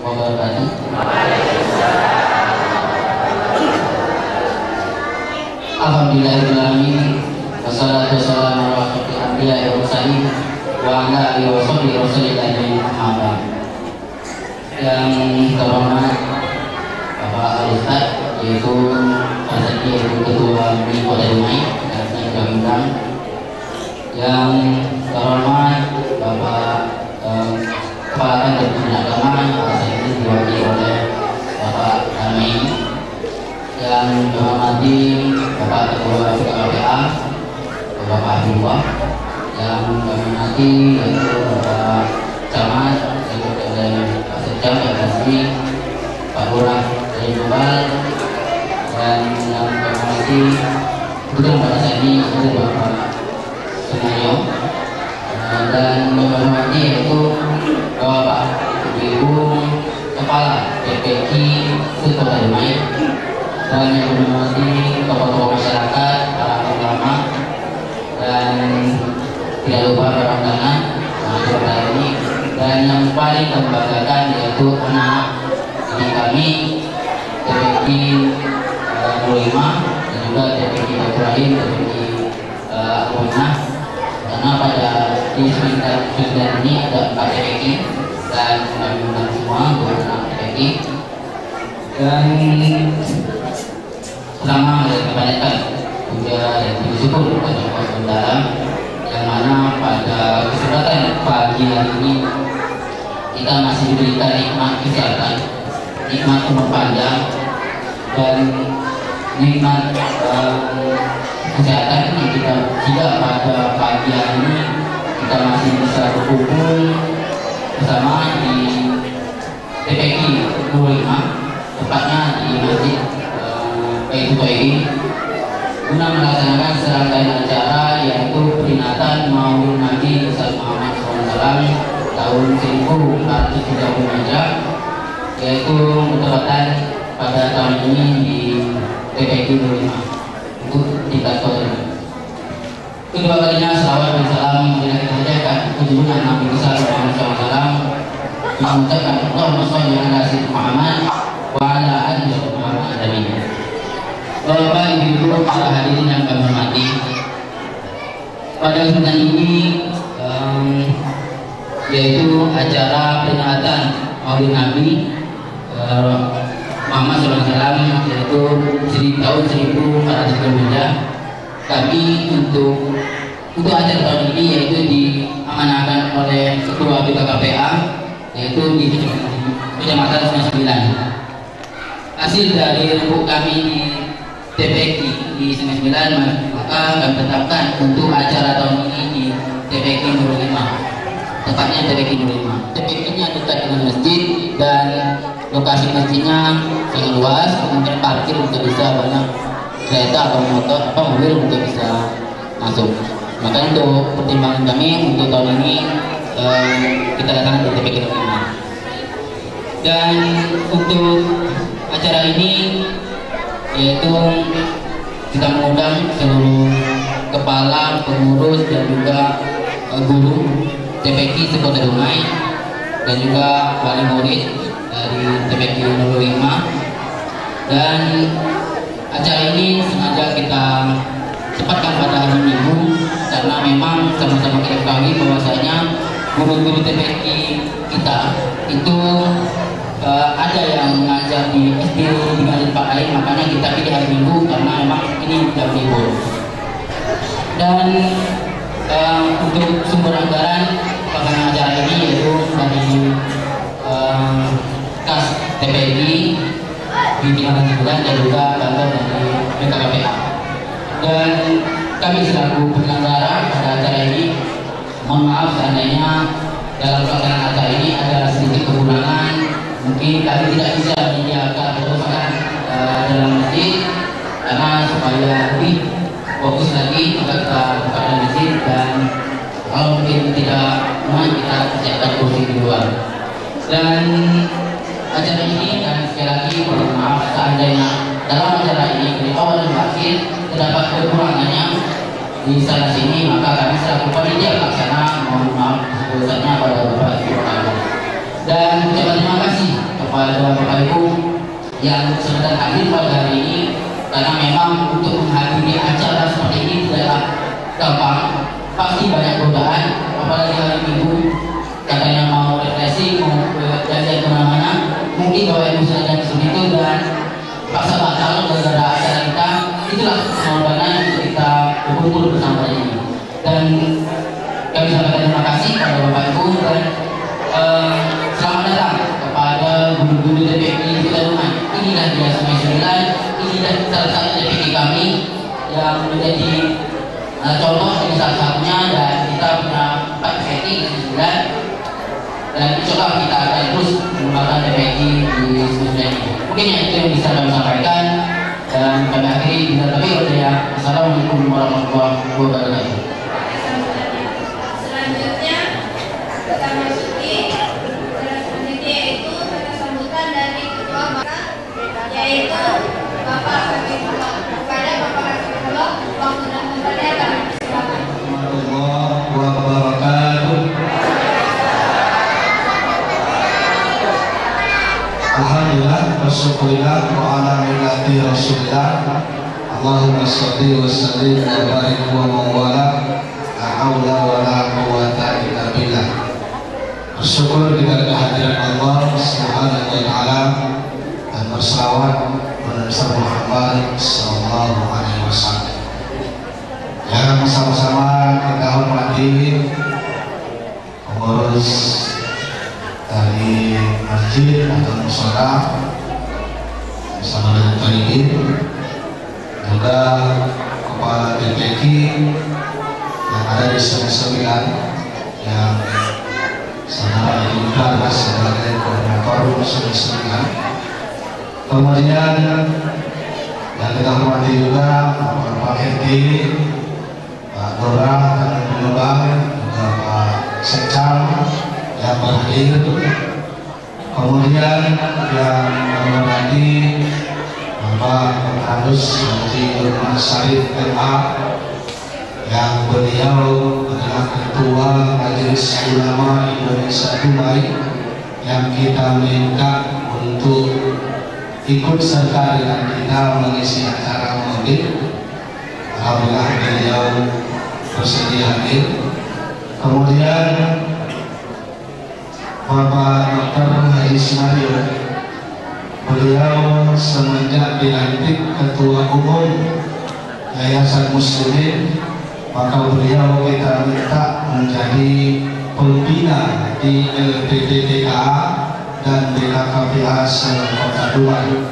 wabarakatuh. Alhamdulillahirrahmanirrahim. Wassalatu wassalamu ala asyrofil anbiya'i wal mursalin wa ala alihi wa sahbihi Rasulillah Muhammad. Yang terhormat Bapak Al-Ustaz, yaitu Pak yaitu Ketua MUI Kota Dumai dan saya Bang. Yang terhormat Bapak Kepala Kantor Pembina Agama, saya ini diwakili oleh Bapak Ramai. Yang menghormati Bapak Ketua KPA, Bapak Abdullah. Yang menghormati yaitu Bapak Camat, yaitu oleh Pak Sekda, Pak Kasmi, Pak Lurah dari Global. Dan yang menghormati bukan pada saat ini itu Bapak Sunayo. Dan menghormati yaitu Bapak Ibu Kepala PPK Kota Dumai. Dan yang menghormati tokoh-tokoh masyarakat, para ulama, dan tidak lupa para undangan ini. Dan yang paling membanggakan yaitu anak didik kami TPK 25 dan juga TPK Ibrahim, TPK Al-Munah. Karena pada di semester ini ada 4 TPK dan kami undang semua untuk anak TPK. Dan selama kebanyakan puja dan bersyukur kepada Allah SWT, yang mana pada kesempatan pagi hari ini kita masih diberikan nikmat kesehatan, nikmat umur panjang, dan nikmat kesehatan ini kita jika pada pagi hari ini kita masih bisa berkumpul bersama di TPK 25, tepatnya di Masjid ini guna melaksanakan serangkaian acara yaitu peringatan Maulid Nabi Muhammad SAW tahun 1430 Hijriah, yaitu bertepatan pada tahun ini di TPK 25 untuk tingkat kota. Kedua kalinya salawat dan salam marilah kita hadirkan kunjungan Nabi besar Muhammad SAW, mengucapkan Allahumma sholli ala sayyidina Muhammad wa ala alihi Muhammad. Bapak Ibu para hadirin yang kami hormati, pada kesempatan ini yaitu acara peringatan Maulid Nabi Muhammad SAW yaitu tahun 1430 Hijriah. Tapi untuk acara tahun ini yaitu diamanahkan oleh Ketua BKKPA yaitu di Kecamatan 99. Hasil dari rembuk kami di TPK di 99, maka kami tetapkan untuk acara tahun ini di TPK 05, tepatnya TPK 05. TPK-nya dekat dengan masjid dan lokasi masjidnya sangat luas, kemudian parkir untuk bisa banyak kereta atau motor atau mobil untuk bisa masuk. Maka untuk pertimbangan kami untuk tahun ini kita datang di TPK 05. Dan untuk acara ini yaitu kita mengundang seluruh kepala, pengurus dan juga guru TPK Sekota Dumai dan juga wali murid dari TPK 05. Dan acara ini sengaja kita cepatkan pada hari Minggu karena memang sama-sama kita ketahui bahwasanya guru-guru TPK kita itu ada yang mengajar di SD dengan tempat lain, makanya kita pilih hari Minggu karena memang ini jam libur. Dan untuk sumber anggaran pelaksanaan acara ini yaitu dari kas TPK bimbingan bulan dan juga kantor dari BKKPA. Dan kami selaku penyelenggara pada acara ini mohon maaf seandainya dalam pelaksanaan acara ini ada sedikit kekurangan. Mungkin kami tidak bisa menyediakan perusahaan dalam masjid karena supaya lebih fokus lagi maka kita buka dalam masjid, dan kalau mungkin tidak muat kita siapkan kursi di luar. Dan acara ini dan sekali lagi mohon maaf seandainya dalam acara ini dari awal dan akhir terdapat kekurangannya di sana sini, maka kami selaku panitia pelaksana mohon maaf sebesarnya pada Bapak Ibu. Dan ucapan terima kasih kepada Bapak Ibu yang sedang hadir pada hari ini, karena memang untuk menghadiri acara seperti ini tidaklah gampang, pasti banyak godaan, apalagi hari Minggu katanya mau refreshing, mau jalan kemana-mana, mungkin Bapak Ibu sedang seperti itu dan paksa batal gara-gara acara kita. Itulah pengorbanan untuk kita berkumpul bersama ini. Dan kami sampaikan terima kasih kepada Bapak Ibu dan selamat datang kepada guru-guru DPP Petarungan. Inilah dia Sungai 9, inilah salah satu DPP kami yang menjadi contoh ini salah satunya, dan kita punya 4 DPP di 9 dan insya Allah kita akan terus mengembangkan DPP di Sungai 9 ini. Mungkin yang itu yang bisa kami sampaikan dan kami akhiri bila lebih berjaya. Assalamualaikum warahmatullahi wabarakatuh. Selanjutnya kita masuki yaitu kata sambutan dari ketua maka yaitu Bapak Habibullah. Kepada Bapak Habibullah waktu dan tempatnya kami persilakan. Warahmatullahi wabarakatuh. Alhamdulillah, bersyukurillah wa ala millati Rasulillah. Allahumma sholli wa sallim wa barik wa mawala. La haula wa la quwwata illa billah. Bersyukur dengan kehadiran Allah Subhanahu wa taala dan bersalawat kepada Nabi Muhammad sallallahu alaihi wasallam. Yang sama-sama kita hormati pengurus dari masjid atau mushola bersama dengan Taibin, juga kepala DPK yang ada di Sungai 9 yang saudara Ibu sebagai koordinator Sungai 9. Kemudian yang kita hormati juga Pak RT, Pak Lurah dan Penyumbang, juga Pak Sekcam yang berhadir. Kemudian yang menghormati Bapak Harus Haji Nurman Syarif MA, yang beliau adalah Ketua Majelis Ulama Indonesia Dubai, yang kita minta untuk ikut serta dengan kita mengisi acara maulid. Alhamdulillah beliau bersedia hadir. Kemudian Bapak Dr. Haji Sumario, beliau semenjak dilantik Ketua Umum Yayasan Muslimin, maka beliau kita minta menjadi pembina di LPDTKA dan BKKBA se-Kota Dubai.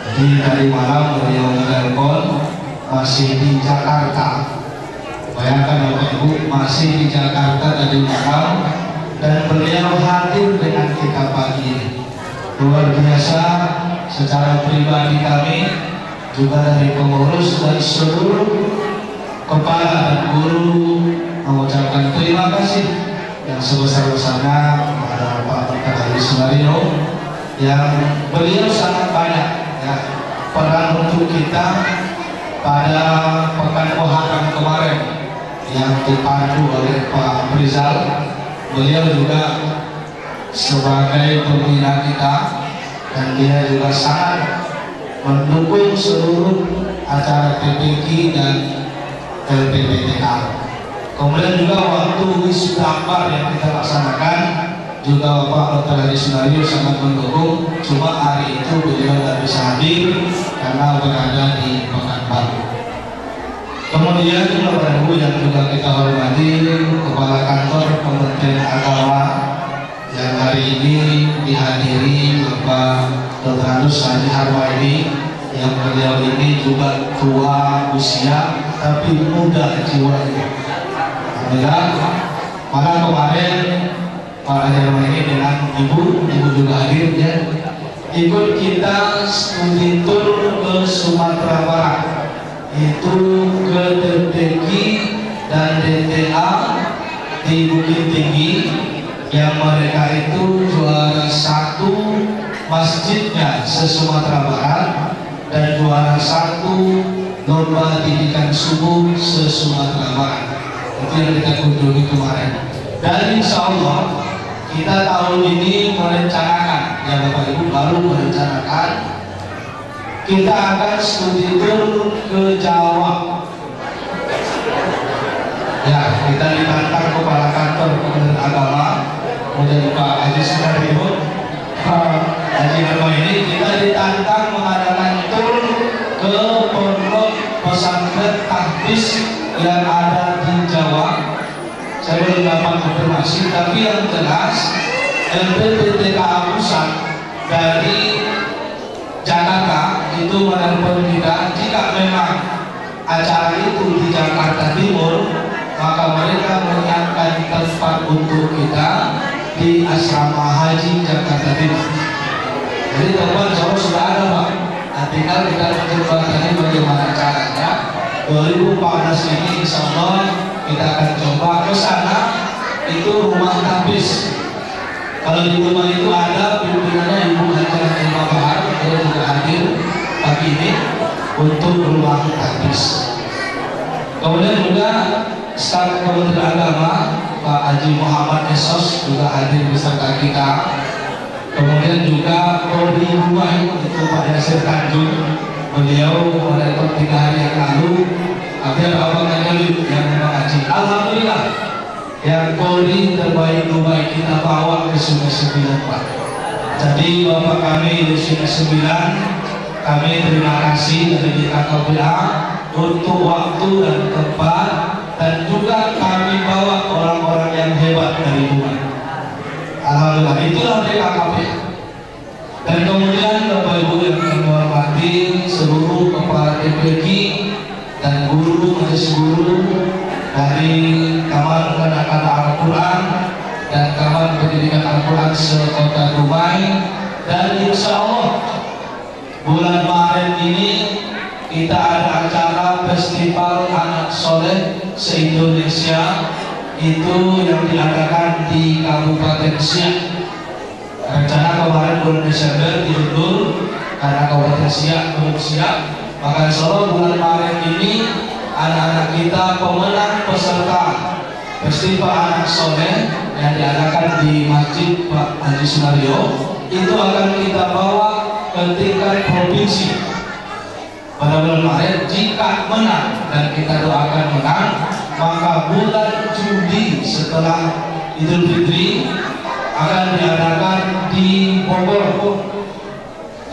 Jadi dari malam beliau menelpon masih di Jakarta. Bayangkan Bapak Ibu, masih di Jakarta dari malam, dan beliau hadir dengan kita pagi ini. Luar biasa. Secara pribadi kami juga dari pengurus dan seluruh kepala dan guru mengucapkan terima kasih yang sebesar-besarnya kepada Pak Dr. Haji Sumario, yang beliau sangat banyak ya, peran untuk kita pada Pekan Muharram kemarin yang dipandu oleh Pak Rizal. Beliau juga sebagai pembina kita, dan dia juga sangat mendukung seluruh acara PPK dan LPDTKA. Kemudian juga waktu wisuda akbar yang kita laksanakan juga Bapak Dr. Haji Sumario sangat mendukung. Cuma hari itu beliau tidak bisa hadir karena berada di Pekanbaru. Kemudian Bapak Ibu yang juga kita hormati, Kepala Kantor Kementerian Agama yang hari ini dihadiri Bapak Dr. Anus Haji Harwaidi, yang beliau ini juga tua usia tapi muda jiwanya. Alhamdulillah, malam kemarin Pak Haji Harwaidi dengan ibu juga hadir ya, ikut kita studi tour ke Sumatera Barat, itu ke DPK dan DTA di Bukit Tinggi, yang mereka itu juara 1 masjidnya se-Sumatera Barat dan juara 1 lomba didikan subuh se-Sumatera Barat. Itu yang kita kunjungi kemarin. Dan insya Allah kita tahun ini merencanakan ya Bapak Ibu, baru merencanakan kita akan studi tour ke Jawa. Ya, kita ditantang kepala kantor Kementerian Agama, kemudian Pak Haji Sunario, Haji Herma ini kita ditantang mengadakan tour ke pondok pesantren tahfiz yang ada di Jawa. Saya belum dapat konfirmasi, tapi yang jelas LPPTKA pusat dari Jakarta itu menelpon kita jika memang acara itu di Jakarta Timur, maka mereka menyiapkan tempat untuk kita di asrama haji Jakarta Timur. Jadi tempat Jawa sudah ada, Pak. Nah, tinggal kita mencoba bagaimana caranya. 2014 ini insya Allah kita akan coba ke sana. Itu rumah tahfiz. Kalau di rumah itu ada pimpinannya Ibu Hajah Ilma Bahar, dia juga hadir pagi ini untuk rumah tahfiz. Kemudian juga staf Kementerian Agama Pak Haji Muhammad Esos juga hadir beserta kita. Kemudian juga Polri Huai itu Pak Yasir Tanjung, beliau merekod 3 hari yang lalu. Akhir Abang Anjali yang mengaji. Alhamdulillah yang Polri terbaik Dubai kita bawa ke Sungai 9, Pak. Jadi Bapak kami di Sungai 9, kami terima kasih dari BKKBA untuk waktu dan tempat, dan juga kami bawa orang-orang yang hebat dari Dubai. Alhamdulillah, itulah BKKBA. Dan kemudian Bapak Ibu yang kami hormati, seluruh kepala TPQ dan guru, majelis guru dari Kamar Kanak-kanak Al-Quran dan Kamar Pendidikan Al-Quran se-Kota Dubai. Dan insya Allah bulan Maret ini kita ada acara Festival Anak Soleh se-Indonesia, itu yang diadakan di Kabupaten Siak. Rencana kemarin bulan Desember diundur karena Kabupaten Siak belum siap, maka insya Allah bulan Maret ini anak-anak kita pemenang peserta Festival Anak Soleh yang diadakan di Masjid Pak Haji Sunario itu akan kita bawa ke tingkat provinsi pada bulan Maret. Jika menang, dan kita doakan menang, maka bulan Juli setelah Idul Fitri akan diadakan di Bogor.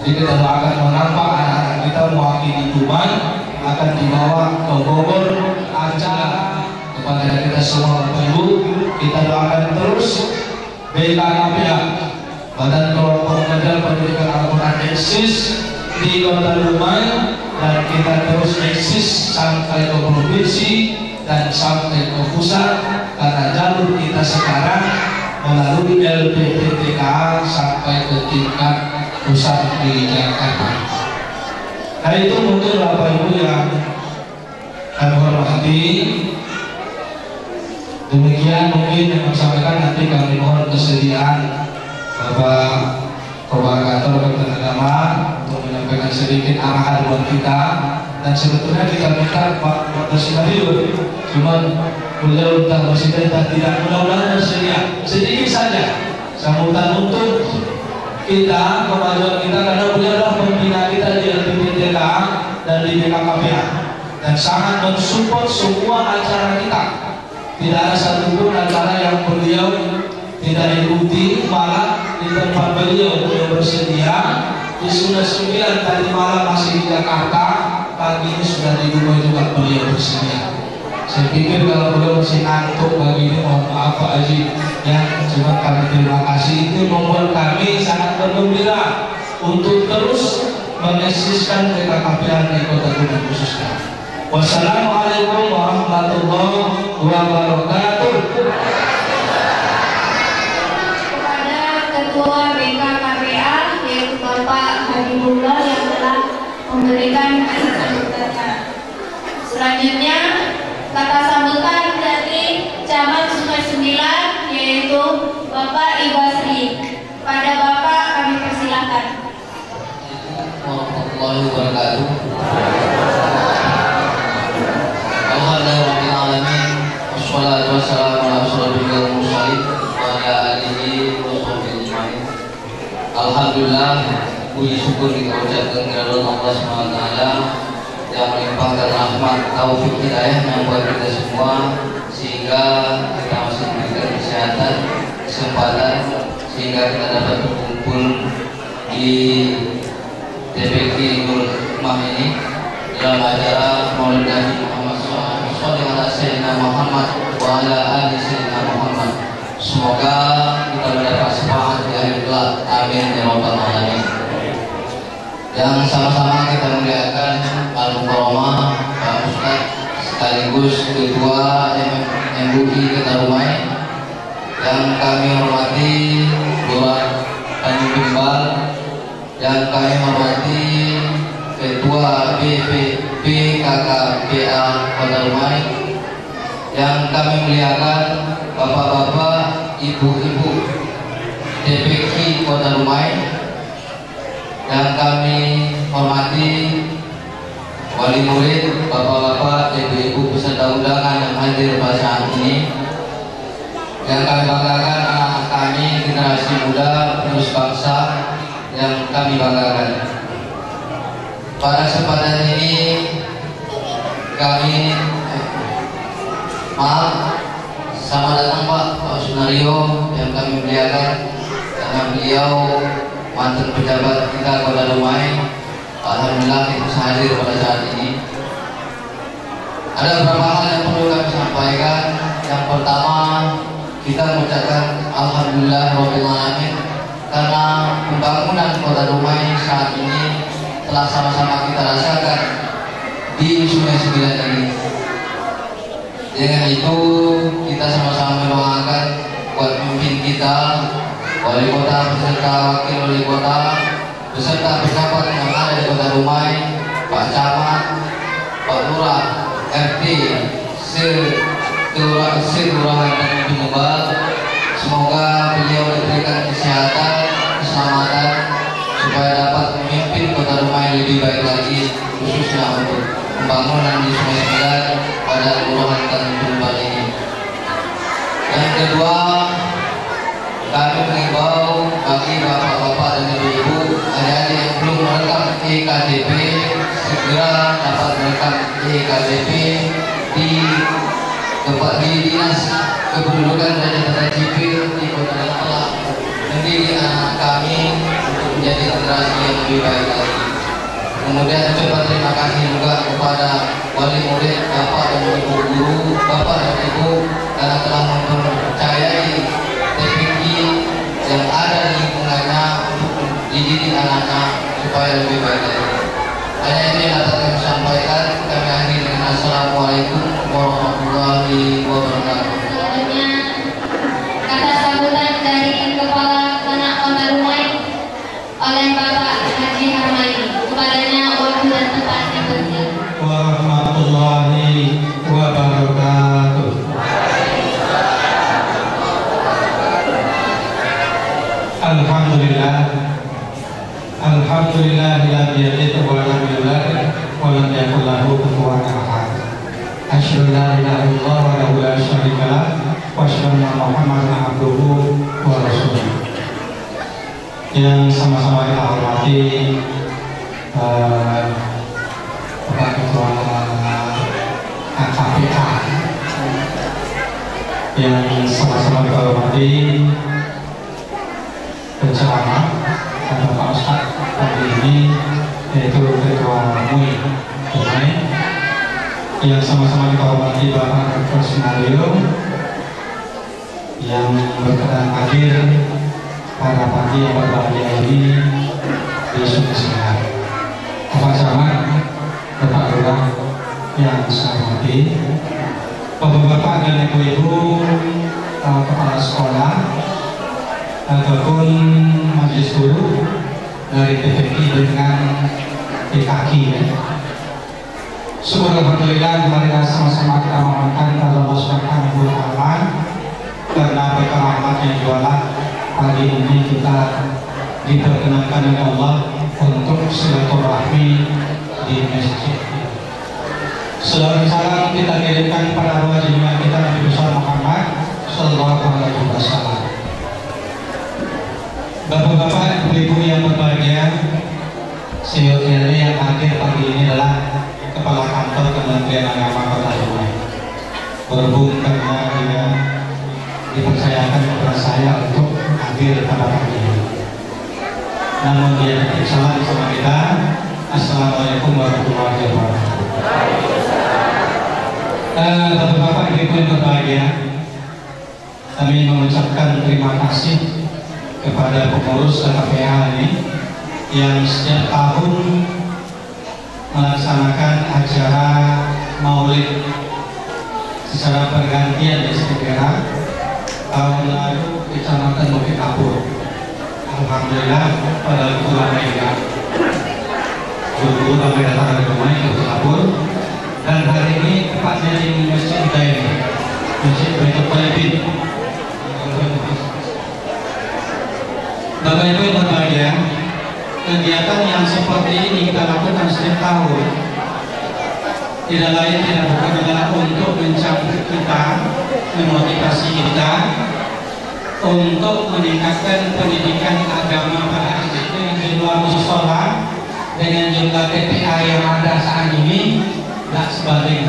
Jadi kita doakan menang, Pak. Anak-anak kita mewakili Dubai akan dibawa ke Bogor acara. Kepada kita semua Bapak Ibu, kita doakan terus BKKBA, Badan Kelompok Kerja Pendidikan Al-Quran, eksis di Kota Dubai, dan kita terus eksis sampai ke provinsi dan sampai ke pusat, karena jalur kita sekarang melalui LPPTKA sampai ke tingkat pusat di Jakarta. Nah, itu mungkin Bapak Ibu yang kami hormati. Demikian mungkin yang kami sampaikan. Nanti kami mohon kesediaan Bapak Koordinator Kementerian Agama untuk menyampaikan sedikit arahan buat kita. Dan sebetulnya kita minta Pak Presiden, cuman beliau entah Presiden dan tidak, mudah-mudahan bersedia sedikit saja sambutan untuk kita, kemajuan kita, karena beliau adalah pembina kita di LPPTKA dan di BKKBA, dan sangat mensupport semua acara kita. Tidak ada satupun acara yang beliau tidak ikuti, malah di tempat beliau bersedia. Di Sungai 9 tadi malam masih di Jakarta, pagi ini sudah di Dubai juga beliau bersedia. Saya pikir kalau beliau masih ngantuk pagi ini, mohon maaf Pak Haji ya, cuma kami terima kasih. Itu membuat kami sangat bergembira untuk terus mengeksiskan BKKBA di Kota Dubai khususnya. Wassalamualaikum warahmatullahi wabarakatuh. Kepada Ketua BKKBA yaitu Bapak Habibullah yang telah memberikan sambutannya. Selanjutnya kata sambutan dari Camat Sungai 9 yaitu Bapak Ibasri. Pada Bapak kami persilahkan. Warahmatullahi wabarakatuh. Alhamdulillahirrahmanirrahim. Wassalatu wassalamu ala asyrofil mursalin wa ala alihi wa sahbihi ajma'in. Alhamdulillah, puji syukur kita ucapkan kepada Allah SWT yang melimpahkan rahmat, taufik, hidayahnya buat kita semua, sehingga kita masih diberikan kesehatan, kesempatan, sehingga kita dapat berkumpul di TPQ Nurul Hikmah ini dalam acara Maulid Nabi Muhammad SAW Muhammad wa ala ali Sayyidina Muhammad. Semoga kita mendapat semangat di akhir kelak. Amin ya rabbal alamin. Yang sama-sama kita muliakan Al-Mukarramah Pak Ustaz sekaligus Ketua MUI Ketarumai, yang kami hormati Lurah Tanjung Bimbal, yang kami hormati Ketua BKKPA Kota Rumai, yang kami muliakan bapak-bapak, ibu-ibu DPQ Kota Rumai, yang kami hormati wali murid, bapak-bapak, ibu-ibu peserta undangan yang hadir pada saat ini, yang kami banggakan anak-anak kami, generasi muda penerus bangsa yang kami banggakan. Pada kesempatan ini kami selamat datang Pak Sunario yang kami muliakan, karena beliau mantan pejabat kita Kota Rumai. Alhamdulillah kita hadir pada saat ini. Ada beberapa hal yang perlu kami sampaikan. Yang pertama, kita mengucapkan Alhamdulillah Rabbil Alamin, karena pembangunan Kota Rumai saat ini telah sama-sama kita rasakan di Sungai Sembilan ini. Dengan itu kita sama-sama mendoakan buat pemimpin kita, wali kota beserta wakil wali kota beserta pejabat yang ada di Kota Rumai, Pak Camat, Pak Lurah, RT, Kelurahan Tanjung Bimbal. Semoga beliau diberikan kesehatan, keselamatan, supaya dapat memimpin Kota Rumai lebih baik lagi, khususnya untuk pembangunan di Sungai Sembilan pada Kelurahan Tanjung Bimbal ini. Yang kedua, kami mengimbau bagi bapak-bapak dan ibu-ibu, adik-adik yang belum merekam EKTP, segera dapat merekam EKTP di Dinas Kependudukan dan Catatan Sipil di Kota yang telah mendidik anak kami untuk menjadi generasi yang lebih baik lagi. Kemudian coba terima kasih juga kepada wali murid, bapak dan ibu guru, bapak dan ibu, karena telah mempercayai TPQ yang ada di lingkungannya untuk dididik anak-anak supaya lebih baik lagi. Hanya itu yang dapat kami sampaikan. Kami akhiri dengan Assalamualaikum warahmatullahi wabarakatuh. Selanjutnya kata sambutan dari Kepala Anak Kota Rumai oleh Bapak Haji Harmani. Kepadanya waktu dan tempat yang penting. Warahmatullahi wabarakatuh. Alhamdulillah, alhamdulillahilladzi yalid wa lam yulad wa lam yakul lahu kufuwan ahad. Asyhadu an la ilaha illallah wa la syarika lah wa asyhadu anna Muhammadan abduhu wa rasuluh. Yang sama-sama kita hormati Bapak Ketua KPA, yang sama-sama kita hormati penceramah Bapak Ustaz pagi ini, yaitu Ketua MUI Rumai, yang sama-sama kita hormati Bapak Dr. Sunario yang berkenan hadir pada pagi yang berbahagia ini di Sungai Sembilan. Bapak Camat, Bapak Lurah yang saya hormati, Bapak-bapak dan ibu-ibu, kepala sekolah ataupun majelis guru dari TPQ dengan PKK. Syukur alhamdulillah, marilah sama-sama kita memohonkan kepada Allah Subhanahu wa taala, karena berkah rahmat yang jualan pagi ini kita diperkenankan oleh Allah untuk silaturahmi di masjid. Salam salam kita kirimkan pada arwah junjungan kita Nabi besar Muhammad Sallallahu Alaihi Wasallam. Bapak-bapak, Ibu yang berbahagia, seyogyanya yang hadir pagi ini adalah Kepala Kantor Kementerian Agama Kota Dumai. Berhubung karena dia dipercayakan kepada saya untuk hadir pada pagi ini. Namun dia titip salam sama kita. Assalamualaikum warahmatullahi wabarakatuh. Bapak-bapak, ibu yang berbahagia, kami mengucapkan terima kasih kepada pengurus KPA ini yang setiap tahun melaksanakan acara Maulid secara bergantian di Sekedera. Tahun lalu Kecamatan Bukit Kapur. Alhamdulillah pada bulan Mega guru-guru kami datang dari Dumai ke Bukit Kapur, dan hari ini tepatnya di Masjid Hidayah, Masjid Baitul Qalibin. Bapak Ibu yang berbahagia, kegiatan yang seperti ini kita lakukan setiap tahun tidak lain tidak bukan adalah untuk mencabut kita, memotivasi kita untuk meningkatkan pendidikan agama pada anak dengan jumlah musola, dengan jumlah TPA yang ada saat ini tak sebanding,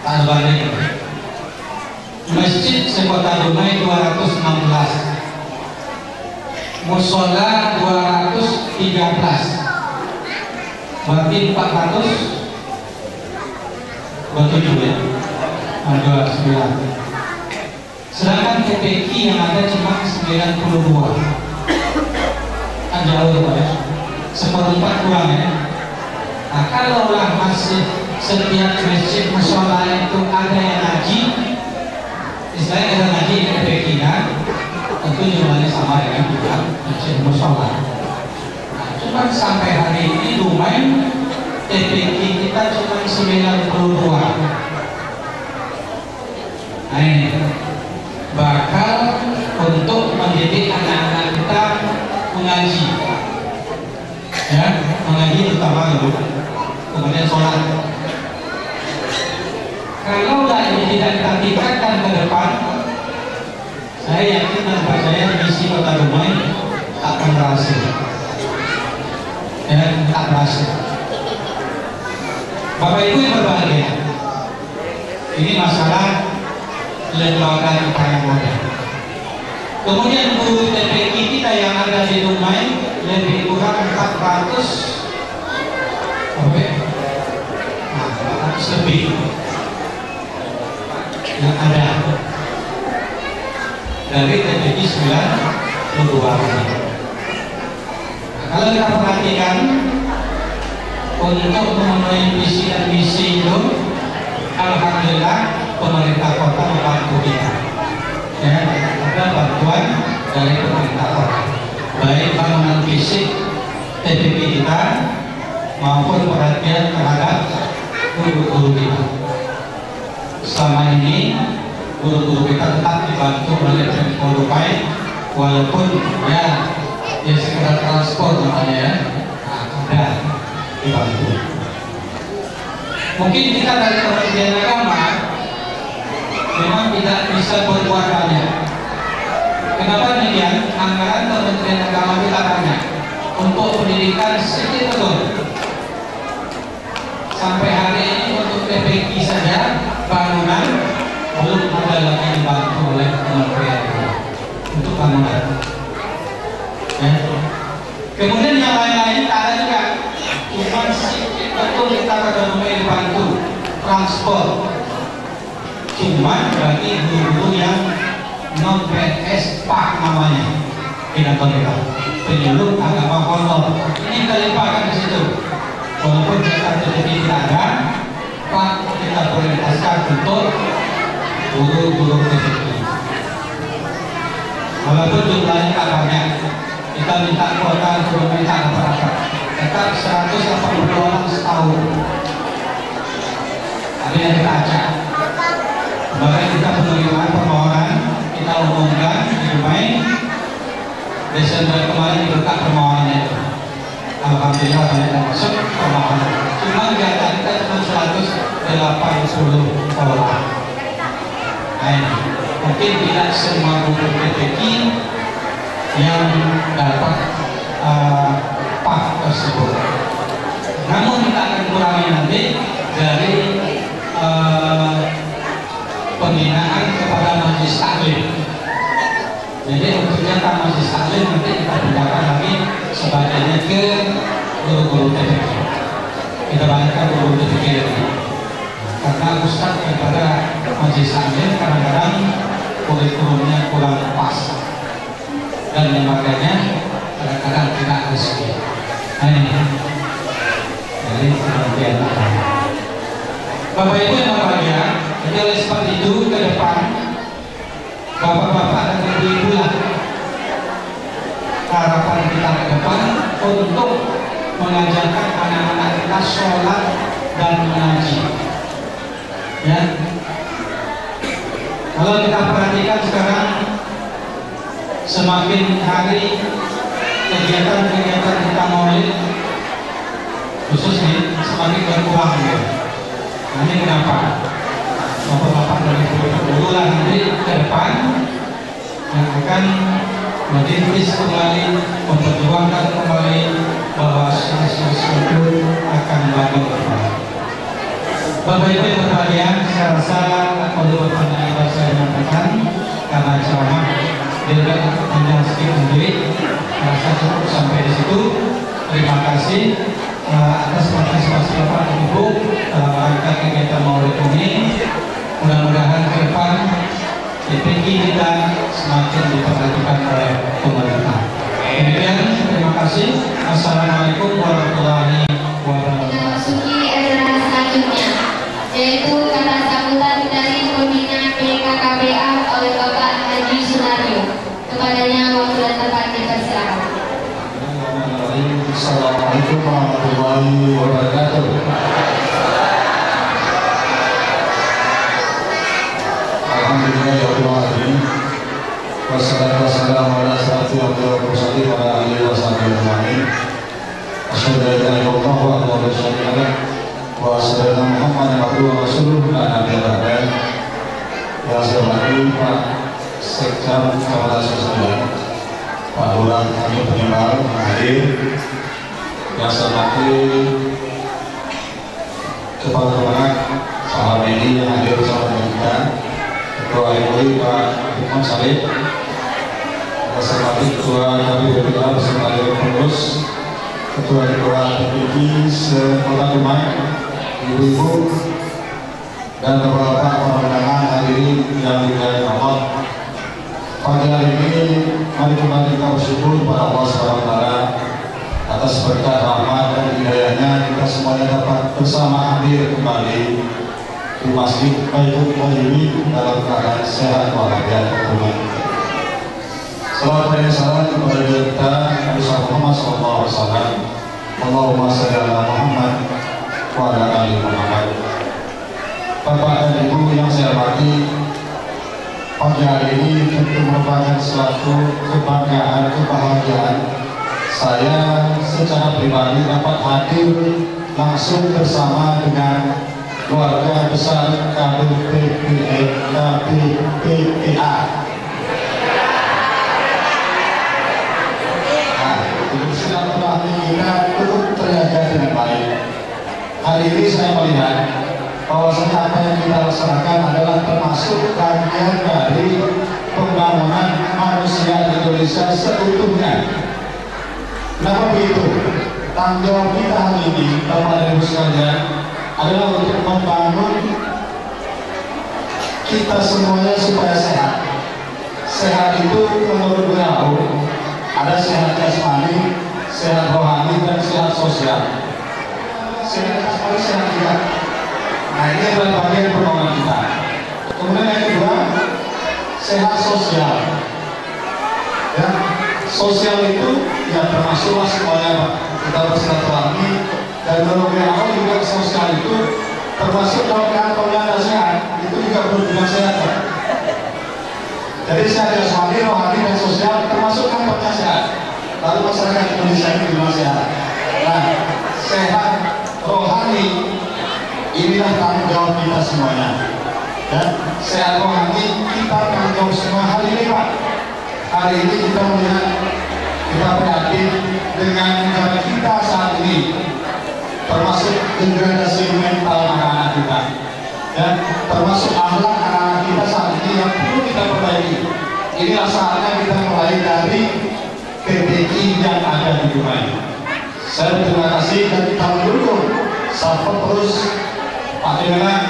tak sebanding. Masjid sekota Dumai 216, musola 213, berarti 427 ya, 29. Sedangkan TPQ yang ada cuma 92, kan jauh ya, seperempat kurang ya. Nah, kalaulah masih setiap masjid musola itu ada yang ngaji, istilahnya ada ngaji di TPQ kan, tentu jumlahnya sama dengan bukan masjid musola. Nah, cuma sampai hari ini Dumai TPQ kita cuma 92. Nah ini bakal untuk mendidik anak-anak kita mengaji, ya, mengaji terutama dulu, kemudian sholat. Kalau ini tidak kita tingkatkan ke depan, saya yakin dan percaya misi Kota Dumai akan berhasil, ya, tak berhasil. Bapak Ibu yang berbahagia, ini masalah lembaga kita yang ada. Kemudian guru TPQ kita yang ada di Dumai lebih kurang 400 lebih yang ada dari TPQ 92. Kalau kita perhatikan, untuk memenuhi visi dan misi itu, alhamdulillah pemerintah kota membantu kita, ya, ada bantuan dari pemerintah kota, baik bangunan fisik TPQ kita maupun perhatian terhadap guru-guru kita. Selama ini guru-guru kita tetap dibantu oleh Pemkot Dumai, walaupun ya sekedar transport namanya ya, ada dibantu. Mungkin kita dari Kementerian Agama memang tidak bisa berbuat banyak. Kenapa demikian? Anggaran Kementerian Agama kita banyak untuk pendidikan sedikit betul. Sampai hari ini untuk TPQ saja bangunan belum ada lagi dibantu oleh Kementerian untuk bangunan. Ya. Kemudian yang lain-lain tak ada juga. Cuma sedikit betul kita pada mulai dibantu transport. Cuma bagi guru-guru yang non PNS Pak namanya di kantor kita, penyuluh agama honor, ini kita limpahkan di situ. Walaupun kita tidak ada, Pak kita prioritaskan untuk guru-guru TPQ. Walaupun jumlahnya tak banyak, kita minta kuota untuk minta apa-apa, tetap 180 orang setahun. Ada yang kita acak. Bahkan kita penerimaan permohonan kita umumkan di Dumai Desember kemarin dibuka permohonannya itu. Alhamdulillah banyak yang masuk permohonan. Cuma data kita cuma 180 orang. Nah, mungkin tidak semua guru TPQ yang dapat PAH tersebut. Namun kita akan kurangi nanti dari pembinaan kepada majelis taklim. Jadi kegiatan majelis taklim nanti kita pindahkan lagi sebagainya ke guru-guru TPQ. Kita banyakkan guru TPQ karena ustaz daripada majelis taklim kadang-kadang kurikulumnya kurang pas dan lembaga kadang-kadang tidak resmi. Nah ini dari kemudian Bapak Ibu yang berbahagia, jadi oleh sebab itu ke depan Bapak-bapak dan Ibu-ibu lah harapan kita ke depan untuk mengajarkan anak-anak kita sholat dan mengaji. Ya, kalau kita perhatikan sekarang semakin hari kegiatan-kegiatan kita maulid khususnya semakin berkurang ya. Nah, ini kenapa? Bapak-bapak dari dulu lah nanti ke depan yang akan merintis kembali, memperjuangkan kembali bahwa sesuatu akan bangun kembali. Bapak Ibu yang berbahagia, saya rasa perlu pertanyaan saya menyampaikan karena ceramah dia hanya sedikit menjadi, rasa cukup sampai di situ. Terima kasih atas partisipasi Bapak dan Ibu rangka kegiatan maulid ini. Mudah-mudahan ke depan TPQ kita semakin diperhatikan oleh pemerintah. Demikian, terima kasih. Assalamualaikum warahmatullahi wabarakatuh. Memasuki era selanjutnya, yaitu kata sambutan dari pembina PKKBA oleh Bapak Haji Sunario. Kepadanya waktu dan tempat dipersilakan. Assalamualaikum warahmatullahi wabarakatuh. Alhamdulillahirrahmanirrahim. Wassalatu wassalamu ala asyrafil anbiya'i wal mursalin wa ala alihi wa sahbihi ajma'in. Asyhadu an la ilaha illallah wa la syarika lah wa asyhadu anna Muhammadan abduhu wa rasuluh la nabiyya ba'dahu. Yang saya hormati Pak Sekda Kepala Sekda, Pak Lurah Kami Penyebar hadir. Yang saya hormati Kepala Kemenag Pak Hamidi yang hadir bersama dengan kita, Ketua MUI Pak Hikman Saleh, yang saya hormati Ketua Kami BPA bersama Dewan Pengurus, Ketua TPQ se-Kota Demak, Ibu-ibu dan beberapa para undangan hadirin yang dimuliakan Allah. Pada hari ini mari kita bersyukur kepada Allah SWT atas berkat rahmat dan hidayahnya kita semuanya dapat bersama hadir kembali di Masjid Baitul Mu'minin dalam keadaan sehat walafiat. Salawat dan salam kepada kita Nabi Muhammad SAW. Allahumma shalli ala Muhammad wa ala ali Muhammad. Bapak dan Ibu yang saya hormati, pagi hari ini tentu merupakan suatu kebanggaan, kebahagiaan saya secara pribadi dapat hadir langsung bersama dengan keluarga besar KBPPA. Silaturahmi kita cukup terjaga dengan baik. Hari ini saya melihat bahwasanya apa yang kita laksanakan adalah termasuk bagian dari pembangunan manusia di Indonesia seutuhnya. Kenapa begitu? Tanggung jawab kita hari ini, Bapak dan Ibu sekalian, adalah untuk membangun kita semuanya supaya sehat. Sehat itu menurut WHO ada sehat jasmani, sehat rohani, dan sehat sosial. Sehat jasmani, sehat jiwa. Nah, ini adalah bagian permohonan kita. Kemudian yang kedua, sehat sosial. Ya, sosial itu ya termasuklah semuanya, Pak. Kita bersilaturahmi dan menurut WHO juga sosial itu termasuk kalau kantongnya ada sehat, itu juga berhubungan sehat, Pak. Jadi sehat jasmani, rohani, dan sosial termasuk kantongnya sehat. Lalu masyarakat Indonesia ini gimana sehat? Nah, sehat rohani inilah tanggung jawab kita semuanya. Dan sehat rohani kita tanggung jawab semua. Hari ini, Pak, hari ini kita melihat, kita prihatin dengan negara kita saat ini, termasuk degradasi mental anak-anak kita, dan termasuk akhlak anak-anak kita saat ini yang perlu kita perbaiki. Inilah saatnya kita mulai dari PPI yang ada di Dubai. Saya berterima kasih dan kita mendukung support terus Pak Dewan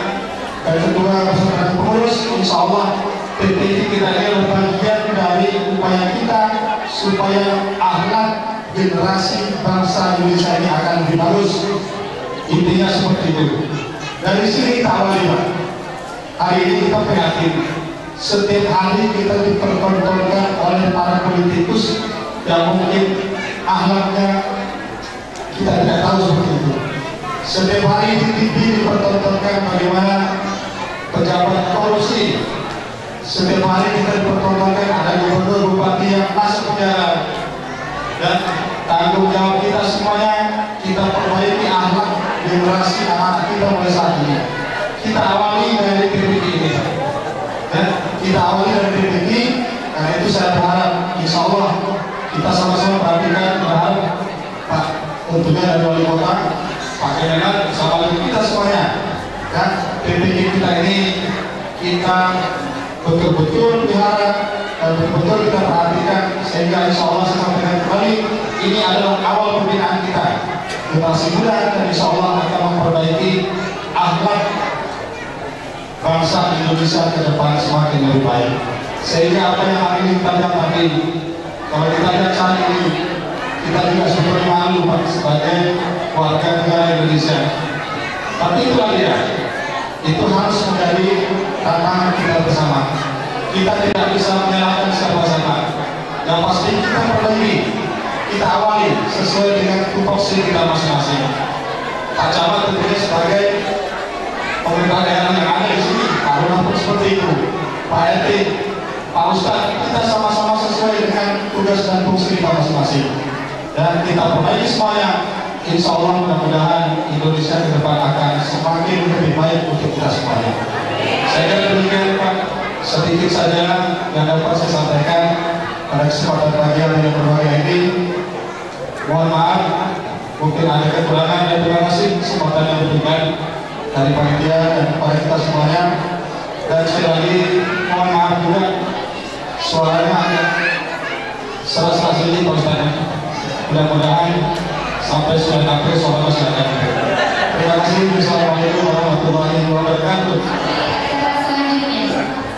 dan Ketua Bersama Pengurus. Insya Allah PPI kita ini adalah bagian dari upaya kita supaya akhlak generasi bangsa Indonesia ini akan lebih bagus. Intinya seperti itu. Dari sini kita awali, Pak. Hari ini kita prihatin. Setiap hari kita dipertontonkan oleh para politikus yang mungkin akhlaknya kita tidak tahu seperti itu. Setiap hari di TV dipertontonkan bagaimana pejabat korupsi. Setiap hari kita dipertontonkan ada gubernur bupati yang masuk penjara. Dan tanggung jawab kita semuanya, kita perbaiki akhlak generasi anak kita mulai saat ini. Kita awali dari PPI ini, dan kita awali dari PPI. Karena itu saya berharap, insya Allah kita sama-sama perhatikan, berharap Pak, tentunya dari wali kota, Pak Kemenag, sama kita semuanya. Dan PPI kita ini kita betul-betul pelihara dan betul-betul kita perhatikan, sehingga insya Allah saya sampaikan kembali, ini adalah awal pembinaan kita generasi muda, dan insya Allah akan memperbaiki akhlak bangsa Indonesia ke depan semakin lebih baik. Sehingga apa yang hari ini kita dapati, kalau kita lihat saat ini, kita juga sebenarnya malu Pak sebagai warga negara Indonesia. Tapi itulah dia, itu harus menjadi tantangan kita bersama. Kita tidak bisa menyalahkan siapa-siapa. Yang pasti kita perbaiki, kita awali sesuai dengan tupoksi kita masing-masing. Pak Camat tentunya sebagai pemerintah daerah yang ada di sini, Pak Lurah pun seperti itu, Pak RT, Pak Ustadz, kita sama-sama sesuai dengan tugas dan fungsi kita masing-masing. Dan kita perbaiki semuanya. Insya Allah mudah-mudahan Indonesia ke depan akan semakin lebih baik untuk kita semuanya. Saya kira demikian Pak, sedikit saja yang dapat saya sampaikan pada kesempatan pagi hari yang berbahagia ini. Mohon maaf, mungkin ada kekurangan, dan terima kasih kesempatan yang diberikan dari panitia dan kepada kita semuanya. Dan sekali lagi mohon maaf juga suaranya agak seras-seras ini Pak Ustadz. Mudah-mudahan sampai 9 April suara masyarakat. Terima kasih. Assalamualaikum warahmatullahi wabarakatuh.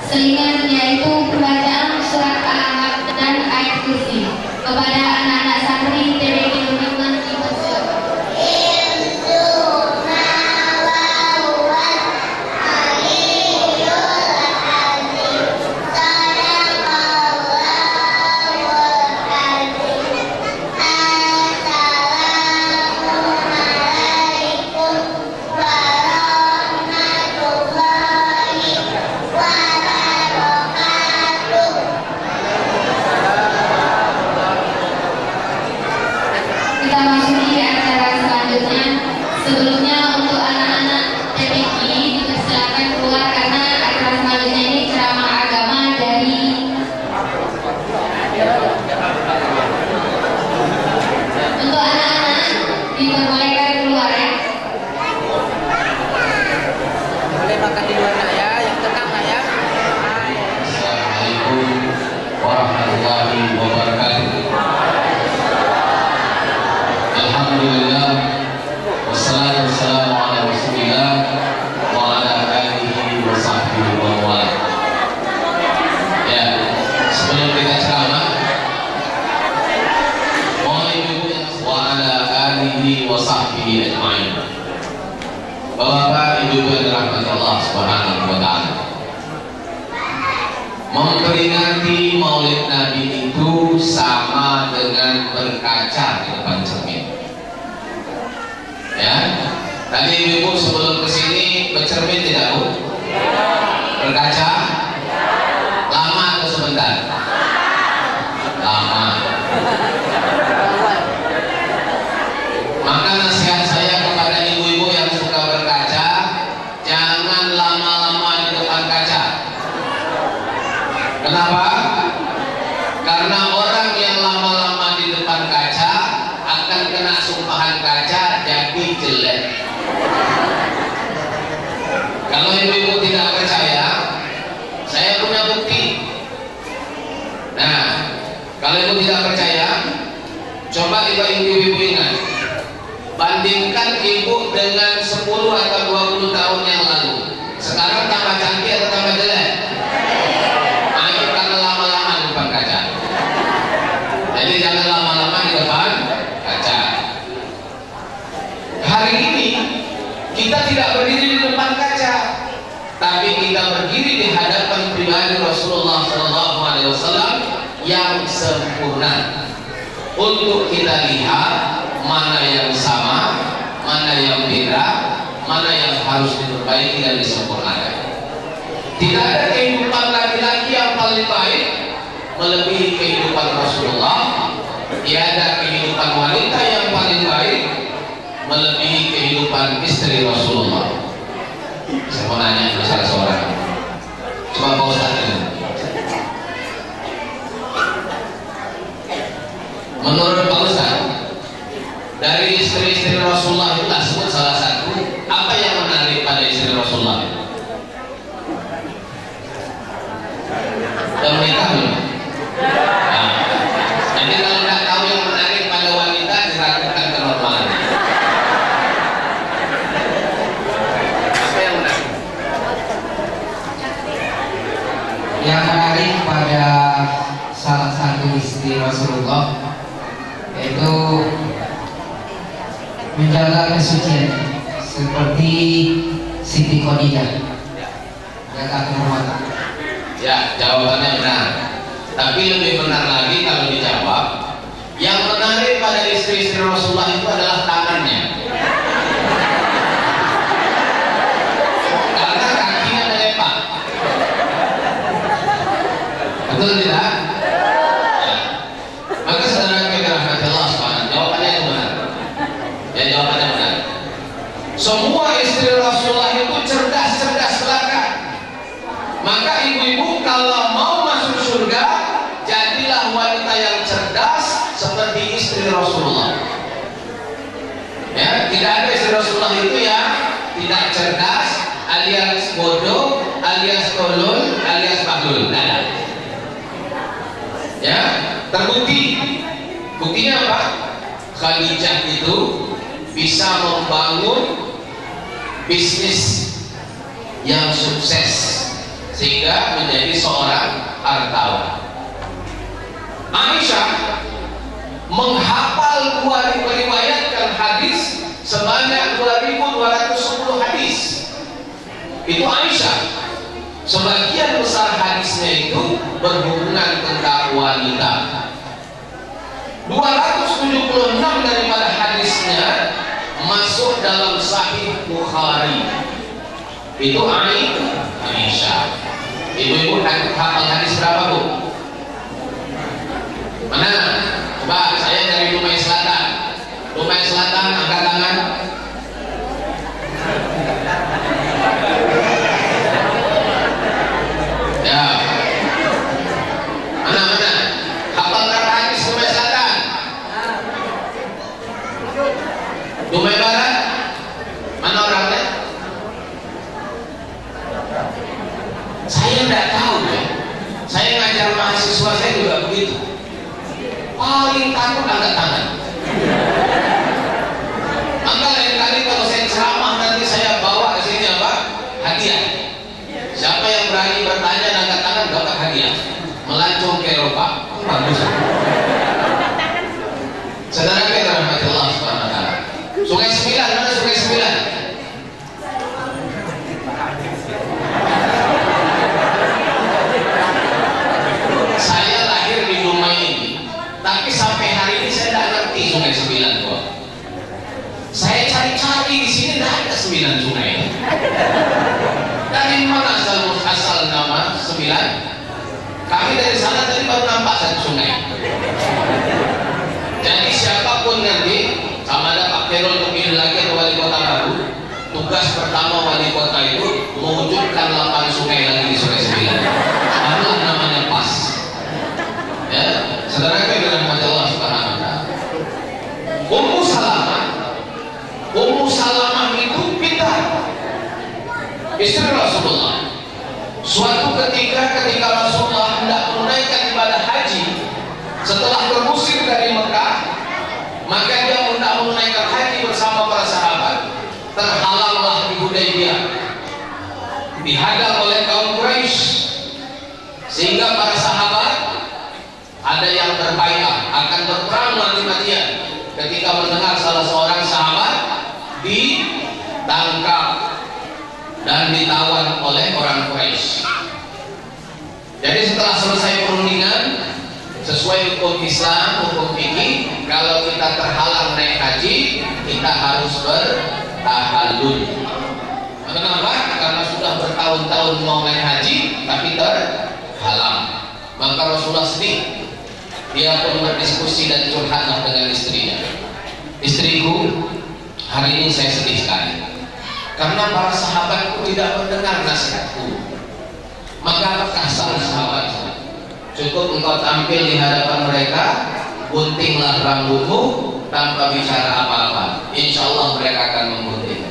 Selingan yaitu pembacaan surat Al-Ahzab dan ayat kursi kepada anak-anak santri TPQ Uniman dipersilakan. Sebelumnya untuk anak-anak TPQ dipersilakan keluar karena acara selanjutnya ini ceramah agama dari untuk anak-anak diperbolehkan keluar ya. Boleh makan di luar ya, yang tenang ya. Assalamualaikum warahmatullahi wabarakatuh. Alhamdulillah. Wassalamualaikum ala Rasulillah wa ala alihi wa sahbihi wa wala. Ya, sebelum kita ceramah, mohon ibu wa ala alihi wa sahbihi ajma'in. Bapak Ibu yang dirahmati Allah Subhanahu wa taala. Memperingati Maulid Nabi itu sama dengan berkaca di depan cermin. Ya, tadi ibu sebelum kesini bercermin tidak Bu? Berkaca? Lama atau sebentar? Lama. Maka nasihat saya kepada ibu-ibu yang suka berkaca, jangan lama-lama di depan kaca. Kenapa? Karena Coba ibu-ibu ingat, bandingkan ibu dengan 10 atau 20 tahun yang lalu. Sekarang tambah cantik atau tambah jelek? Ayo karena lama-lama di depan kaca. Jadi jangan lama-lama di depan kaca. Hari ini kita tidak berdiri di depan kaca, tapi kita berdiri di hadapan pribadi Rasulullah SAW yang sempurna. Untuk kita lihat mana yang sama, mana yang beda, mana yang harus diperbaiki dan disempurnakan. Tidak ada kehidupan laki-laki yang paling baik melebihi kehidupan Rasulullah. Tiada kehidupan wanita yang paling baik melebihi kehidupan istri Rasulullah. Saya mau nanya ke salah seorang, coba Pak Ustaz ini. Menurut Pak Ustaz, dari istri-istri Rasulullah itu sebut salah satu, apa yang menarik pada istri Rasulullah? Dan menikah belum? Nah, jadi kalau tidak tahu yang menarik pada wanita, diragukan kenormalan. Apa yang menarik? Yang menarik pada salah satu istri Rasulullah yaitu menjaga kesucian seperti Siti Khadijah, jaga kehormatan. Ya, jawabannya benar. Tapi lebih benar lagi kalau dijawab, yang menarik pada istri-istri Rasulullah itu adalah tangannya. Karena kakinya melepak. Betul tidak? Ya. Maka saudara kita rahmati Allah SWT, jawabannya itu benar. Ya, jawabannya benar. Semua istri Rasulullah itu cerdas-cerdas belaka. Maka ibu-ibu kalau mau masuk surga, jadilah wanita yang cerdas seperti istri Rasulullah. Ya, tidak ada istri Rasulullah itu yang tidak cerdas, alias bodoh, alias tolol, alias bahlul. Tidak ada. Ya, terbukti. Buktinya apa? Khadijah itu bisa membangun bisnis yang sukses sehingga menjadi seorang hartawan. Aisyah menghafal meriwayatkan hadis sebanyak 2.210 hadis. Itu Aisyah. Sebagian besar hadisnya itu berhubungan tentang wanita. 276 daripada hadisnya masuk dalam Sahih Bukhari. Itu Aisyah. Ibu-ibu hafal hadis berapa, Bu? Mana? Coba, saya dari Dumai Selatan. Dumai Selatan, angkat tangan. Ya. Mana? Hafal berapa hadis Dumai Selatan? Dumai Barat? Mana orangnya? Saya tidak tahu ya. Saya ngajar mahasiswa saya juga begitu. Paling takut angkat tangan. Maka lain kali kalau saya ceramah nanti saya bawa ke sini apa? Hadiah. Siapa yang berani bertanya dan angkat tangan dapat hadiah. Melancong ke Eropa. Bagus. Saudara kita rahmati Allah Subhanahu wa taala. Sungai Sembilan, mana Sungai Sembilan? Saya lahir di Dumai ini, tapi sampai hari ini saya tidak ngerti Sungai Sembilan kok. Saya cari-cari di sini tidak ada 9 sungai. Dari mana asal nama 9? Kami dari sana tadi baru nampak 1 sungai. Jadi siapapun nanti, sama ada Pak Perol terpilih lagi atau wali kota baru, tugas pertama wali kota itu mewujudkan 8 sungai lagi di Sungai Sembilan. Barulah namanya pas. Ya, saudara kita dirahmati Allah Subhanahu wa taala. Ummu Salamah itu pintar, istri Rasulullah. Suatu ketika Rasulullah hendak menunaikan ibadah haji setelah bermusir dari Mekah, Maka dia hendak menunaikan haji bersama para sahabat. Terhalanglah di Hudaybiyah, dihadang oleh kaum Quraisy, sehingga para sahabat ada yang berbaiat akan berperang mati-matian ketika mendengar salah seorang sahabat ditangkap dan ditawan oleh orang Quraisy. Jadi setelah selesai perundingan, sesuai hukum Islam, hukum fikih, kalau kita terhalang naik haji, kita harus bertahallul. Kenapa? Karena sudah bertahun-tahun mau naik haji tapi terhalang. Maka Rasulullah sedih. Dia pun berdiskusi dan curhatlah dengan istrinya. Istriku, hari ini saya sedih sekali karena para sahabatku tidak mendengar nasihatku. Maka apakah salah sahabat? Cukup engkau tampil di hadapan mereka, guntinglah rambutmu tanpa bicara apa-apa, insya Allah mereka akan menggunting.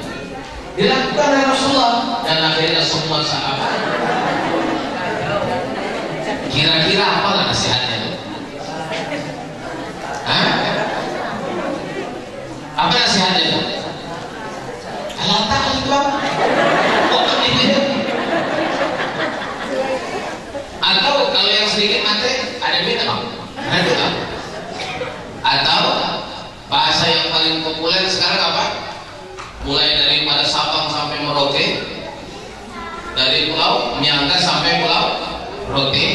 Dilakukan oleh Rasulullah dan akhirnya semua sahabat. Kira-kira apa nasihatnya? Hah? Apa nasihatnya? Allah Ta'ala. Oh, ini. Atau kalau yang sedikit mati ada beda bang, ada bang. Atau bahasa yang paling populer sekarang apa? Mulai dari pada Sabang sampai Merauke, dari Pulau Miangas sampai Pulau Rote.